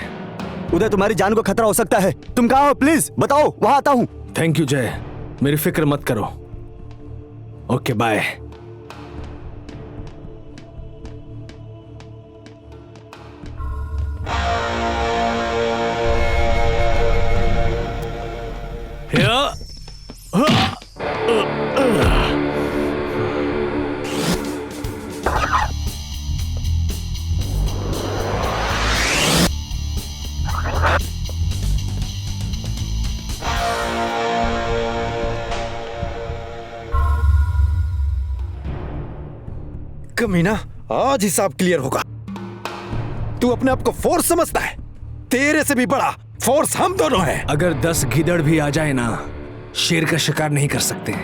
उदय, तुम्हारी जान को खतरा हो सकता है। तुम कहाँ हो? प्लीज बताओ, वहां आता हूँ। थैंक यू जय, मेरी फिक्र मत करो। Okay bye. कमीना, आज हिसाब क्लियर होगा। तू अपने आप को फोर्स समझता है? तेरे से भी बड़ा फोर्स हम दोनों हैं। अगर 10 गिदड़ भी आ जाए ना, शेर का शिकार नहीं कर सकते।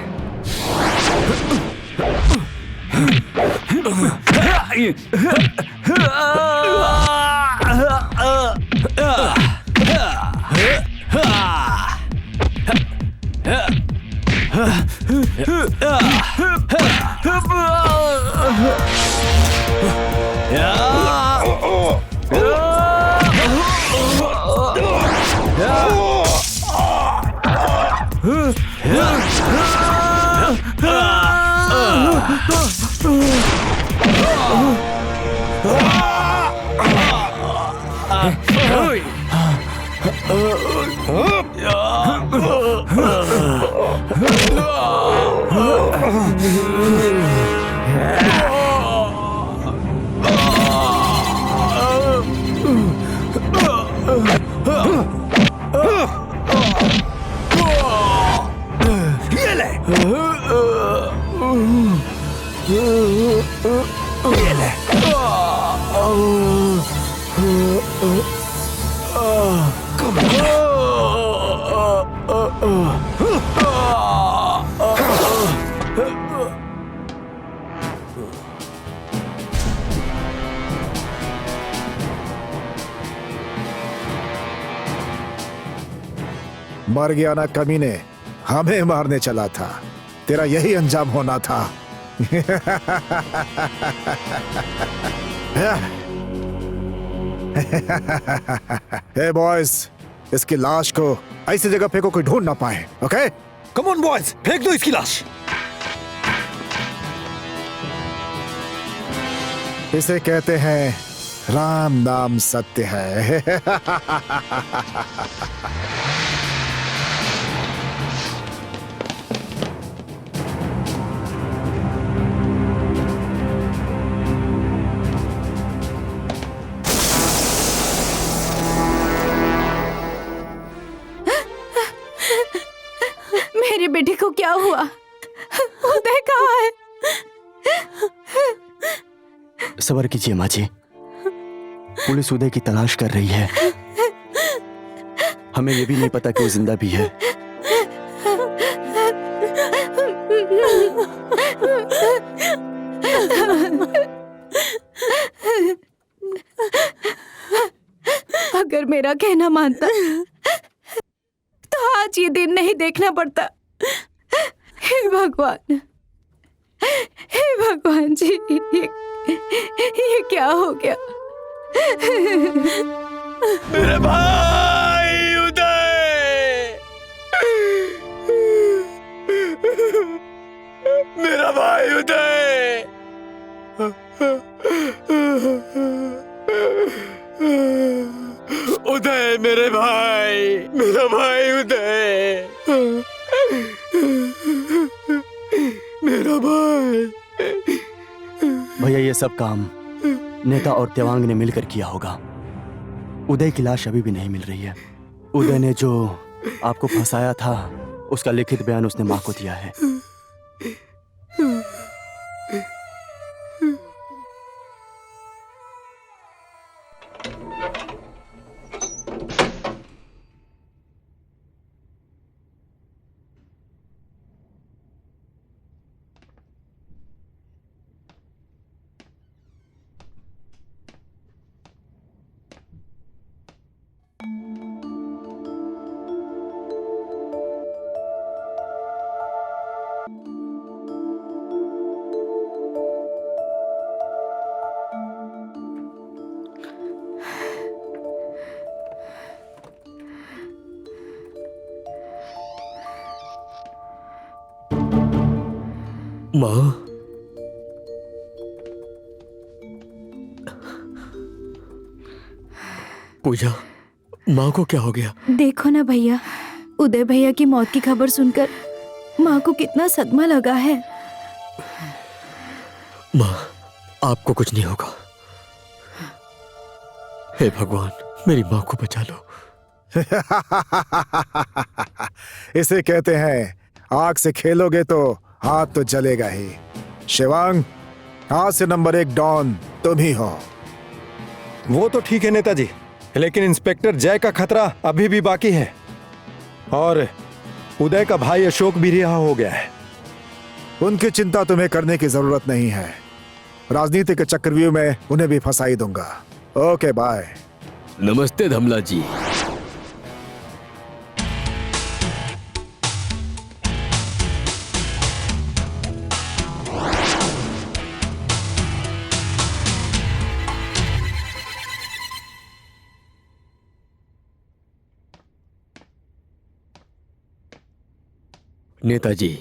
मर गया ना कमीने, हमें मारने चला था। तेरा यही अंजाम होना था। हे बॉयज, इसकी लाश को ऐसी जगह फेंको कोई ढूंढ ना पाए। ओके, कम ऑन बॉयज, फेंक दो इसकी लाश। इसे कहते हैं राम नाम सत्य है। मेरे बेटे को क्या हुआ? उदय कहाँ है? सबर कीजिए माँ जी, पुलिस उदय की तलाश कर रही है। हमें ये भी नहीं पता कि वो जिंदा भी है। अगर मेरा कहना मानता तो आज ये दिन नहीं देखना पड़ता। हे भगवान, हे भगवान जी, ये क्या हो गया? मेरे भाई उदय, मेरा भाई उदय, उदय मेरे भाई, मेरा भाई उदय, मेरा भाई। भैया ये सब काम नेता और तेवांग ने मिलकर किया होगा। उदय की लाश अभी भी नहीं मिल रही है। उदय ने जो आपको फंसाया था उसका लिखित बयान उसने मां को दिया है। माँ, पूजा, माँ को क्या हो गया? देखो ना भैया, उदय भैया की मौत की खबर सुनकर माँ को कितना सदमा लगा है। माँ, आपको कुछ नहीं होगा। हे भगवान, मेरी माँ को बचा लो। इसे कहते हैं आग से खेलोगे तो हाथ तो जलेगा ही। शिवांग, आज से नंबर 1 डॉन तुम ही हो। वो तो ठीक है नेताजी, लेकिन इंस्पेक्टर जय का खतरा अभी भी बाकी है और उदय का भाई अशोक भी रिहा हो गया है। उनकी चिंता तुम्हें करने की जरूरत नहीं है। राजनीति के चक्रव्यूह में उन्हें भी फंसा ही दूंगा। Okay bye. नमस्ते धमला जी। नेताजी,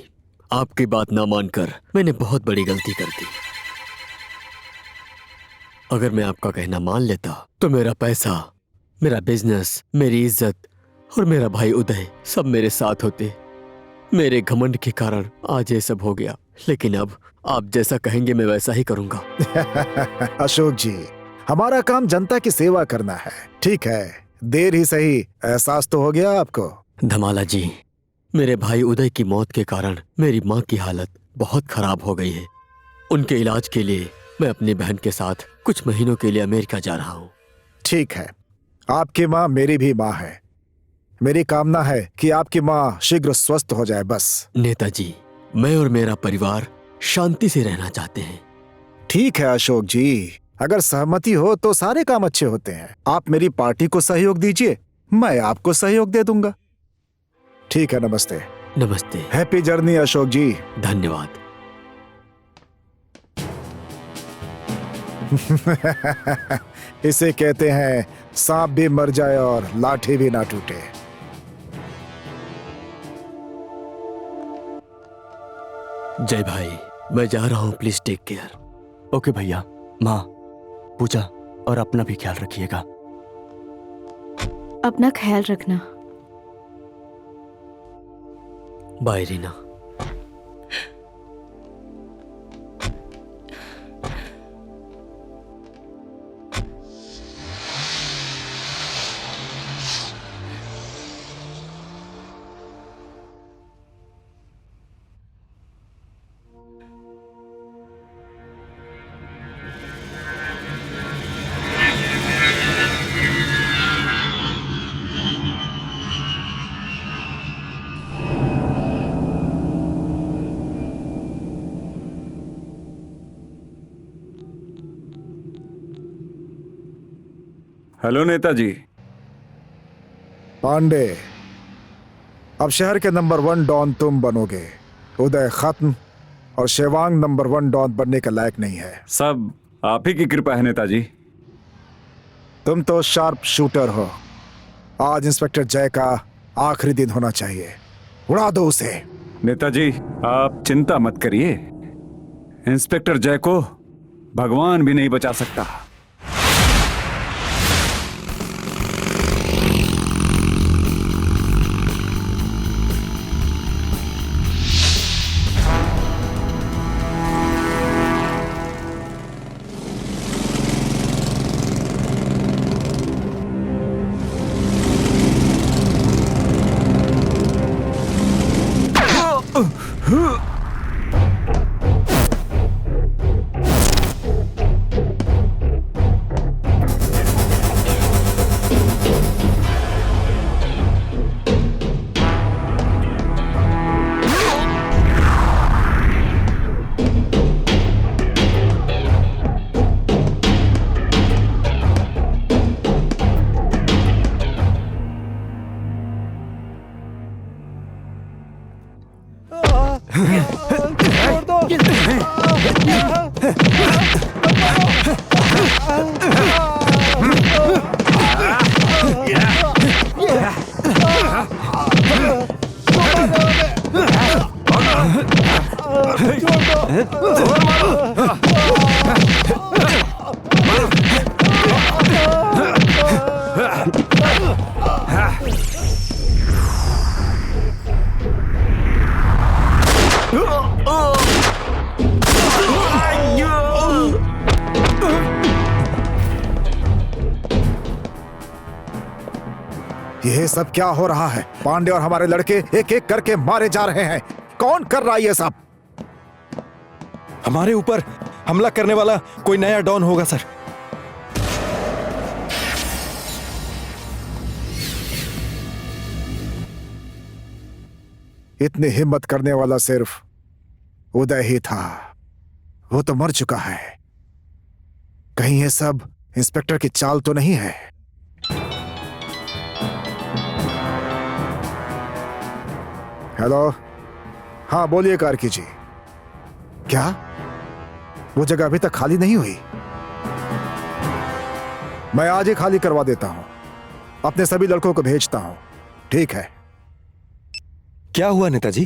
आपकी बात ना मानकर मैंने बहुत बड़ी गलती कर दी। अगर मैं आपका कहना मान लेता तो मेरा पैसा, मेरा बिजनेस, मेरी इज्जत और मेरा भाई उदय सब मेरे साथ होते। मेरे घमंड के कारण आज ये सब हो गया, लेकिन अब आप जैसा कहेंगे मैं वैसा ही करूंगा। अशोक जी, हमारा काम जनता की सेवा करना है। ठीक है, देर ही सही, एहसास तो हो गया आपको। धमाला जी, मेरे भाई उदय की मौत के कारण मेरी माँ की हालत बहुत खराब हो गई है। उनके इलाज के लिए मैं अपनी बहन के साथ कुछ महीनों के लिए अमेरिका जा रहा हूँ। ठीक है, आपकी माँ मेरी भी माँ है। मेरी कामना है कि आपकी माँ शीघ्र स्वस्थ हो जाए बस। नेताजी, मैं और मेरा परिवार शांति से रहना चाहते हैं। ठीक है अशोक जी, अगर सहमति हो तो सारे काम अच्छे होते हैं। आप मेरी पार्टी को सहयोग दीजिए, मैं आपको सहयोग दे दूंगा। ठीक है, नमस्ते। नमस्ते। हैप्पी जर्नी अशोक जी। धन्यवाद। इसे कहते हैं सांप भी मर जाए और लाठी भी ना टूटे। जय भाई, मैं जा रहा हूँ, प्लीज टेक केयर। ओके भैया। माँ, पूजा और अपना भी ख्याल रखिएगा। अपना ख्याल रखना। बाय रीना। हेलो नेताजी। पांडे, अब शहर के नंबर 1 डॉन तुम बनोगे। उदय खत्म और शिवांग नंबर 1 डॉन बनने के लायक नहीं है। सब आप ही की कृपा है नेताजी। तुम तो शार्प शूटर हो। आज इंस्पेक्टर जय का आखिरी दिन होना चाहिए। उड़ा दो उसे। नेताजी आप चिंता मत करिए, इंस्पेक्टर जय को भगवान भी नहीं बचा सकता। ये सब क्या हो रहा है? पांडे और हमारे लड़के एक एक करके मारे जा रहे हैं। कौन कर रहा है ये सब? हमारे ऊपर हमला करने वाला कोई नया डॉन होगा सर। इतनी हिम्मत करने वाला सिर्फ उदय ही था। वो तो मर चुका है। कहीं ये सब इंस्पेक्टर की चाल तो नहीं है? हेलो, हाँ बोलिए कार्की जी। क्या वो जगह अभी तक खाली नहीं हुई? मैं आज ही खाली करवा देता हूं। अपने सभी लड़कों को भेजता हूं। ठीक है। क्या हुआ नेताजी?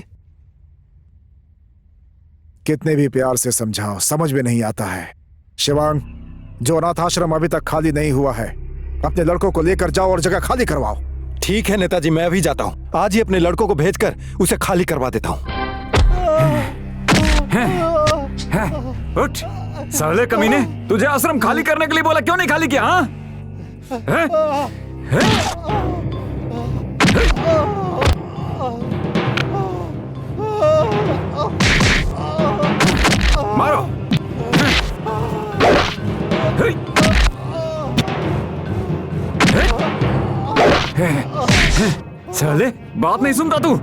कितने भी प्यार से समझाओ, समझ में नहीं आता है। शिवांग, जो अनाथ आश्रम अभी तक खाली नहीं हुआ है, अपने लड़कों को लेकर जाओ और जगह खाली करवाओ। ठीक है नेताजी, मैं अभी जाता हूँ। आज ही अपने लड़कों को भेजकर उसे खाली करवा देता हूँ। उठ साले कमीने, तुझे आश्रम खाली करने के लिए बोला, क्यों नहीं खाली किया? हाँ? मारो। साले बात नहीं सुनता तू?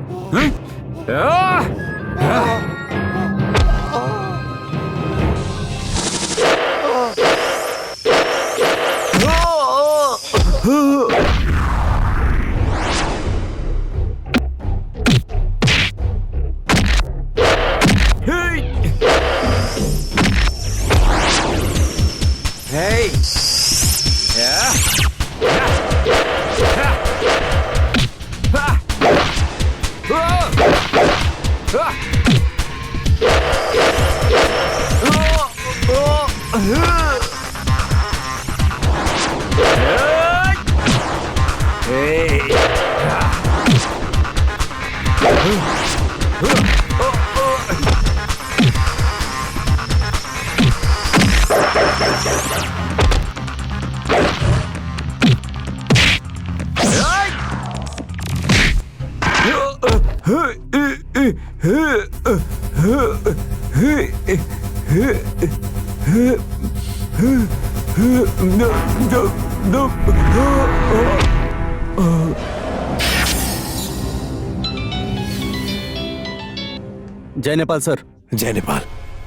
जय नेपाल सर। जय नेपाल।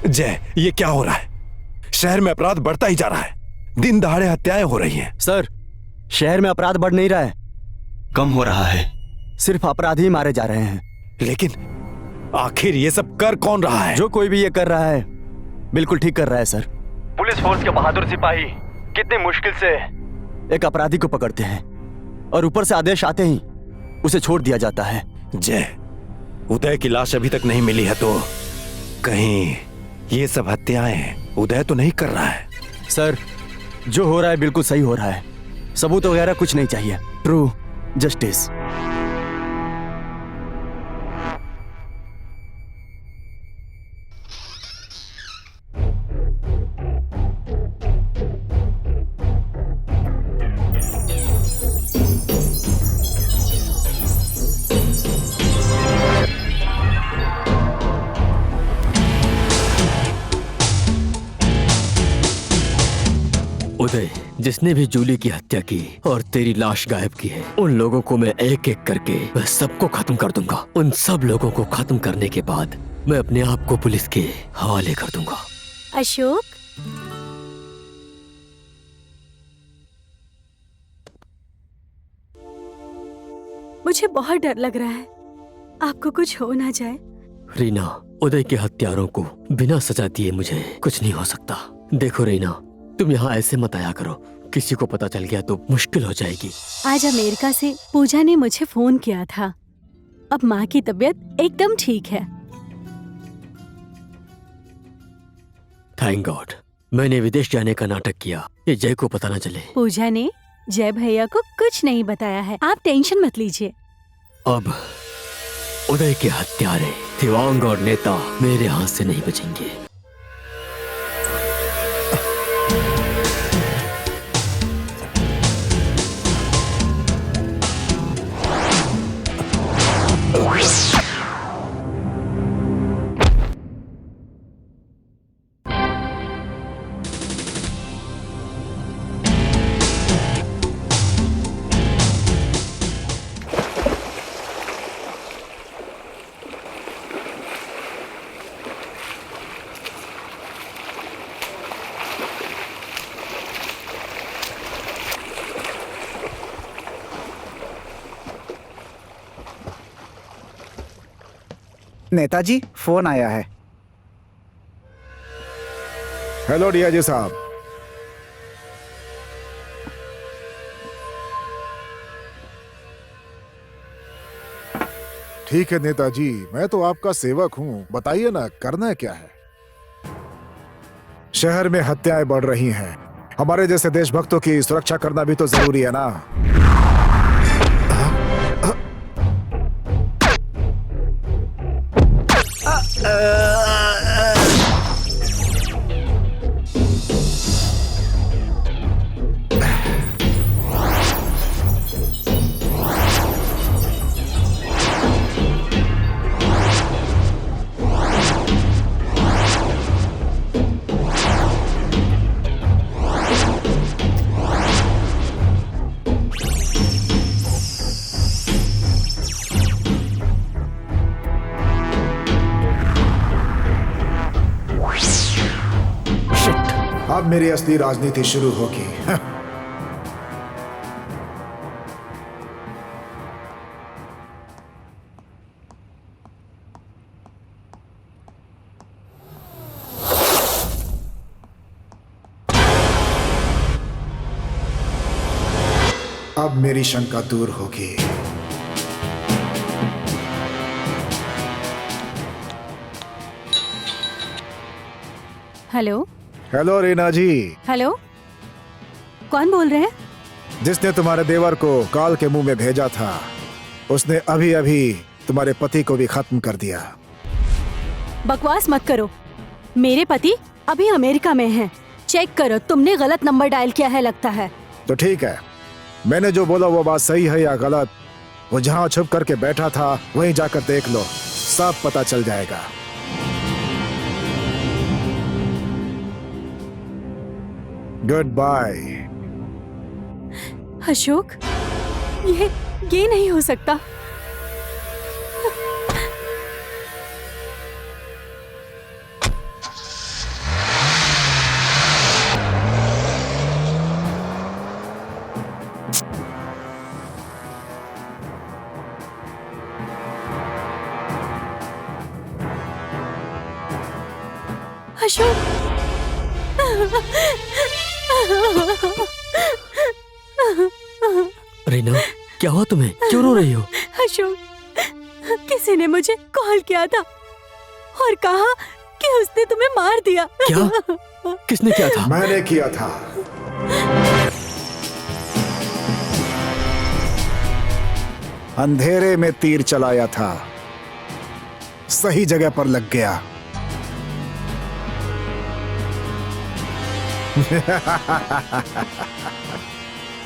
जय, ये क्या हो रहा है? शहर में अपराध बढ़ता ही जा रहा है। दिन दहाड़े हत्याएं हो रही हैं। सर, शहर में अपराध बढ़ नहीं रहा है, कम हो रहा है। सिर्फ अपराधी ही मारे जा रहे हैं। लेकिन आखिर ये सब कर कौन रहा है? जो कोई भी ये कर रहा है बिल्कुल ठीक कर रहा है सर। पुलिस फोर्स के बहादुर सिपाही कितनी मुश्किल से एक अपराधी को पकड़ते हैं और ऊपर से आदेश आते ही उसे छोड़ दिया जाता है। जय, उदय की लाश अभी तक नहीं मिली है, तो कहीं ये सब हत्याएं उदय तो नहीं कर रहा है? सर, जो हो रहा है बिल्कुल सही हो रहा है। सबूत वगैरह कुछ नहीं चाहिए। True justice. उदय, जिसने भी जूली की हत्या की और तेरी लाश गायब की है, उन लोगों को मैं एक एक करके मैं सबको खत्म कर दूंगा। उन सब लोगों को खत्म करने के बाद मैं अपने आप को पुलिस के हवाले कर दूंगा। अशोक, मुझे बहुत डर लग रहा है, आपको कुछ हो ना जाए। रीना, उदय के हत्यारों को बिना सजा दिए मुझे कुछ नहीं हो सकता। देखो रीना, तुम यहाँ ऐसे मत आया करो, किसी को पता चल गया तो मुश्किल हो जाएगी। आज अमेरिका से पूजा ने मुझे फोन किया था। अब माँ की तबीयत एकदम ठीक है। थैंक गॉड, मैंने विदेश जाने का नाटक किया, ये जय को पता न चले। पूजा ने जय भैया को कुछ नहीं बताया है, आप टेंशन मत लीजिए। अब उदय के हत्यारे तिवांग और नेता मेरे हाथ से नहीं बचेंगे। नेताजी, फोन आया है। हेलो डीआईजी साहब। ठीक है नेताजी, मैं तो आपका सेवक हूँ, बताइए ना करना क्या है। शहर में हत्याएं बढ़ रही हैं, हमारे जैसे देशभक्तों की सुरक्षा करना भी तो जरूरी है ना। अब मेरी असली राजनीति शुरू होगी। अब मेरी शंका दूर होगी। हेलो हेलो रीना जी। हेलो, कौन बोल रहे हैं? जिसने तुम्हारे देवर को काल के मुंह में भेजा था, उसने अभी अभी तुम्हारे पति को भी खत्म कर दिया। बकवास मत करो, मेरे पति अभी अमेरिका में हैं। चेक करो, तुमने गलत नंबर डायल किया है लगता है। तो ठीक है, मैंने जो बोला वो बात सही है या गलत, वो जहाँ छुप करके बैठा था वहीं जाकर देख लो, सब पता चल जाएगा। Good bye. अशोक, ये नहीं हो सकता। अशोक रीना, क्या हुआ तुम्हें? क्यों रो रही हो? अशोक, किसी ने मुझे कॉल किया था और कहा कि उसने तुम्हें मार दिया। क्या? किसने किया था? मैंने किया था। अंधेरे में तीर चलाया था, सही जगह पर लग गया।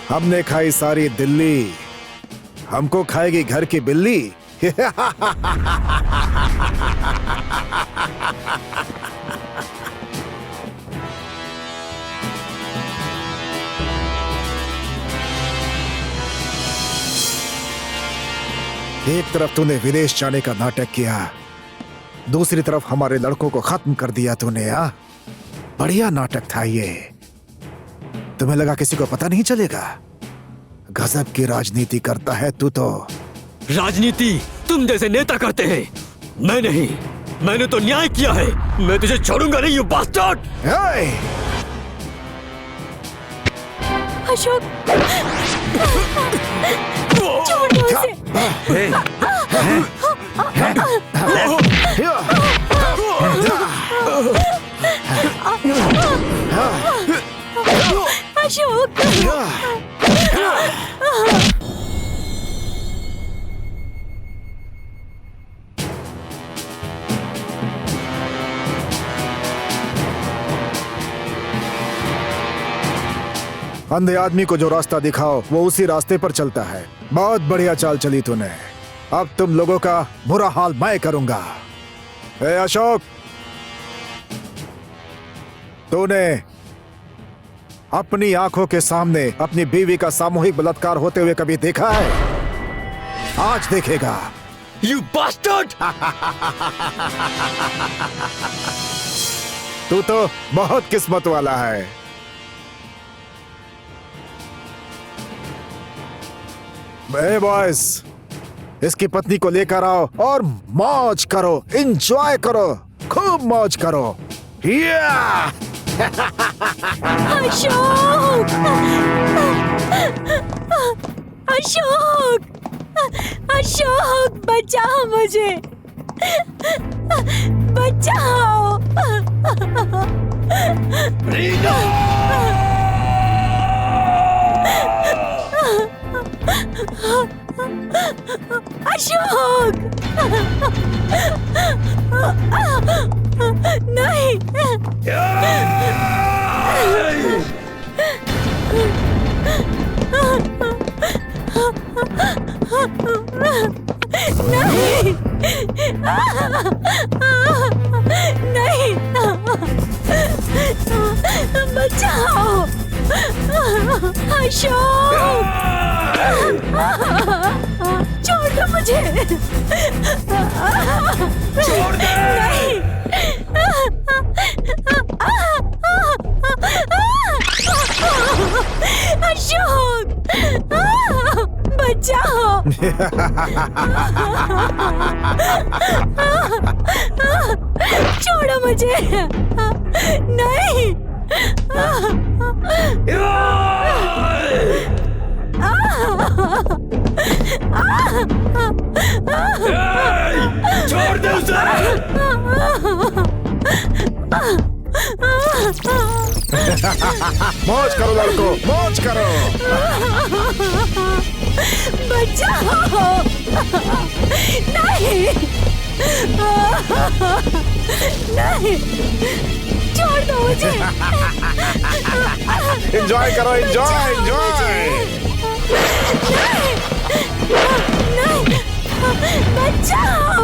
हमने खाई सारी दिल्ली, हमको खाएगी घर की बिल्ली। एक तरफ तूने विदेश जाने का नाटक किया, दूसरी तरफ हमारे लड़कों को खत्म कर दिया तूने। बढ़िया नाटक था ये। तुम्हें लगा किसी को पता नहीं चलेगा? गजब की राजनीति करता है तू तो। राजनीति तुम जैसे नेता करते हैं, मैं नहीं। मैंने तो न्याय किया है, मैं तुझे छोड़ूंगा नहीं, यू बास्टर्ड। अशोक, छोड़ दो उसे। अशोक, अंधे आदमी को जो रास्ता दिखाओ वो उसी रास्ते पर चलता है। बहुत बढ़िया चाल चली तूने। अब तुम लोगों का बुरा हाल मैं करूंगा। ए अशोक, तूने अपनी आंखों के सामने अपनी बीवी का सामूहिक बलात्कार होते हुए कभी देखा है? आज देखेगा। You bastard. तू तो बहुत किस्मत वाला है। ए बॉयज, इसकी पत्नी को लेकर आओ और मौज करो, एंजॉय करो, खूब मौज करो। अशोक, अशोक, अशोक, बचाओ मुझे, बचाओ। अशोक, नहीं, नहीं, बचाओ। अशोक, छोड़ दो मुझे। छोड़ दे। नहीं। अशोक, बचाओ। छोड़ो मुझे। नहीं। छोड़ दे उसे। मौज करो लड़को, मौज करो। बचाओ। नहीं, नहीं, छोड़ दो मुझे। एंजॉय करो, एंजॉय, एंजॉय। नहीं, बचाओ।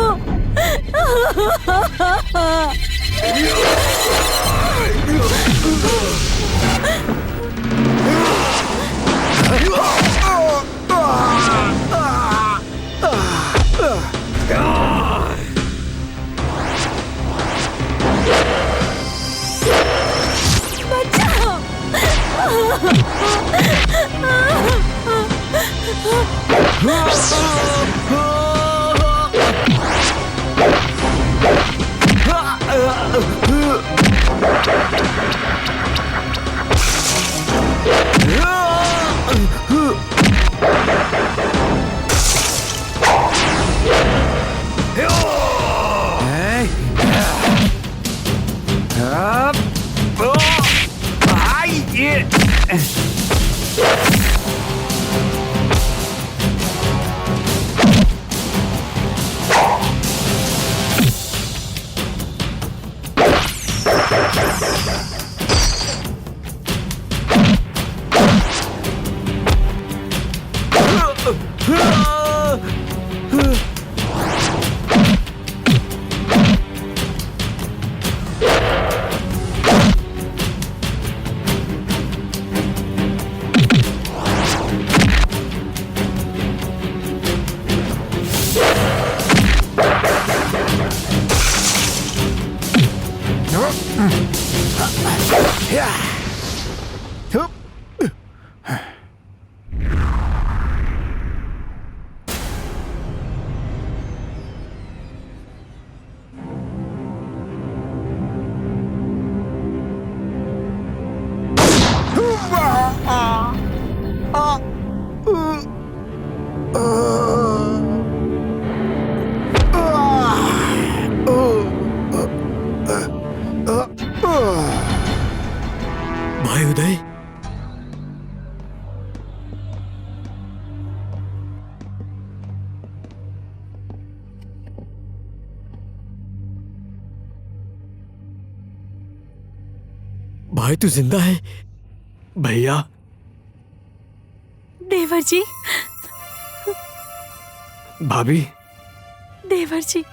भाई उदय, भाई तू जिंदा है? भैया, देवर जी, भाभी, देवर जी,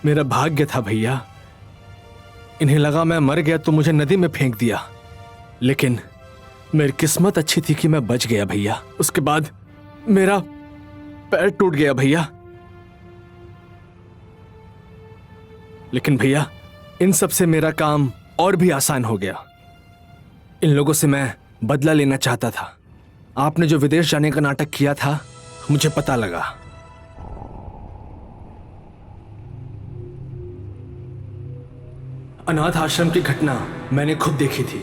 मेरा भाग्य था भैया। इन्हें लगा मैं मर गया तो मुझे नदी में फेंक दिया, लेकिन मेरी किस्मत अच्छी थी कि मैं बच गया भैया। उसके बाद मेरा पैर टूट गया भैया। लेकिन भैया, इन सब से मेरा काम और भी आसान हो गया। इन लोगों से मैं बदला लेना चाहता था। आपने जो विदेश जाने का नाटक किया था, मुझे पता लगा। अनाथ आश्रम की घटना मैंने खुद देखी थी।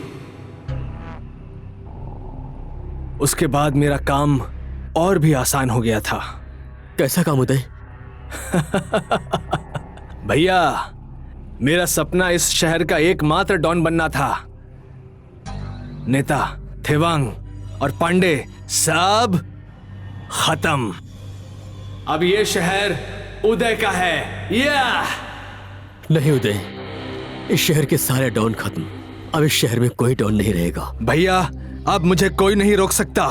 उसके बाद मेरा काम और भी आसान हो गया था। कैसा काम उदय? भैया, मेरा सपना इस शहर का एकमात्र डॉन बनना था। नेता, थेवांग और पांडे सब खत्म। अब ये शहर उदय का है। नहीं उदय, इस शहर के सारे डॉन खत्म। अब इस शहर में कोई डॉन नहीं रहेगा। भैया, अब मुझे कोई नहीं रोक सकता।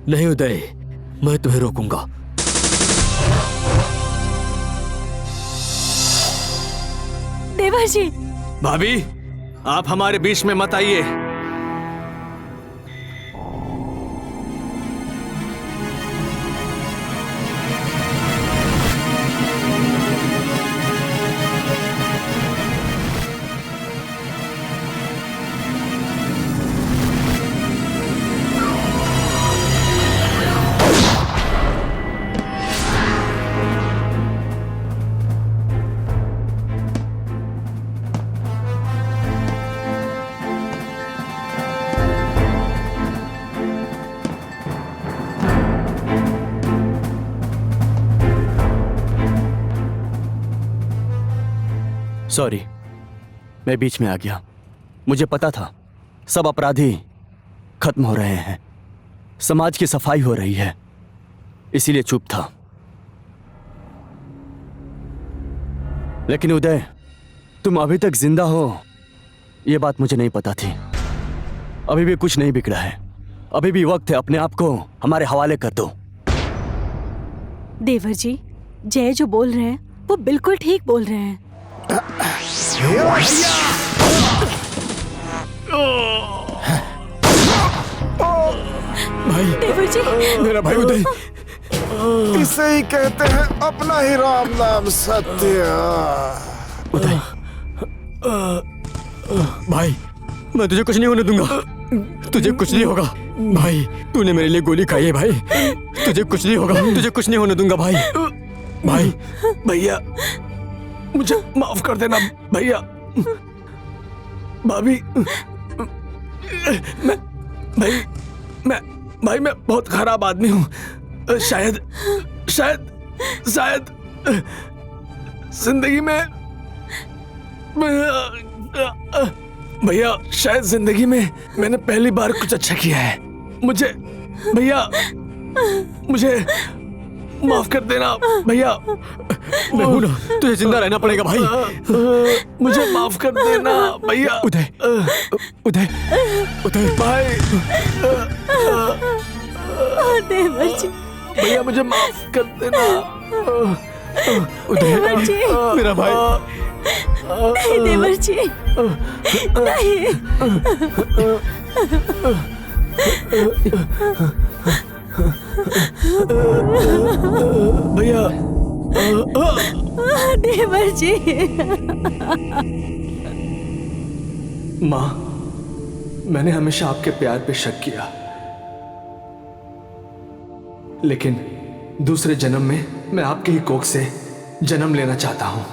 नहीं उदय, मैं तुम्हें रोकूंगा। देवर जी, भाभी, आप हमारे बीच में मत आइए। सॉरी, मैं बीच में आ गया। मुझे पता था सब अपराधी खत्म हो रहे हैं, समाज की सफाई हो रही है, इसीलिए चुप था। लेकिन उदय, तुम अभी तक जिंदा हो, यह बात मुझे नहीं पता थी। अभी भी कुछ नहीं बिगड़ा है। अभी भी वक्त है, अपने आप को हमारे हवाले कर दो। देवर जी, जय जो बोल रहे हैं वो बिल्कुल ठीक बोल रहे हैं। भाई, देवर जी, मेरा भाई उदय। इसे ही कहते हैं अपना ही राम नाम सत्य। उदय, भाई, मैं तुझे कुछ नहीं होने दूंगा। तुझे कुछ नहीं होगा भाई। तूने मेरे लिए गोली खाई है भाई। तुझे कुछ नहीं होगा। तुझे कुछ नहीं होने दूंगा भाई। भाई, भैया, मुझे माफ कर देना भैया। भाभी, मैं बहुत खराब आदमी हूँ। शायद जिंदगी में भैया, शायद जिंदगी में मैंने पहली बार कुछ अच्छा किया है। मुझे माफ कर देना भैया। मैं हूं ना, तुझे जिंदा रहना पड़ेगा भाई। मुझे माफ कर देना भैया। उदय भाई, देवर जी, भैया मुझे माफ कर देना। देवर जी, मेरा भाई। नहीं देवर जी, नहीं। भैया, देवर जी। माँ, मैंने हमेशा आपके प्यार पे शक किया, लेकिन दूसरे जन्म में मैं आपके ही कोख से जन्म लेना चाहता हूँ।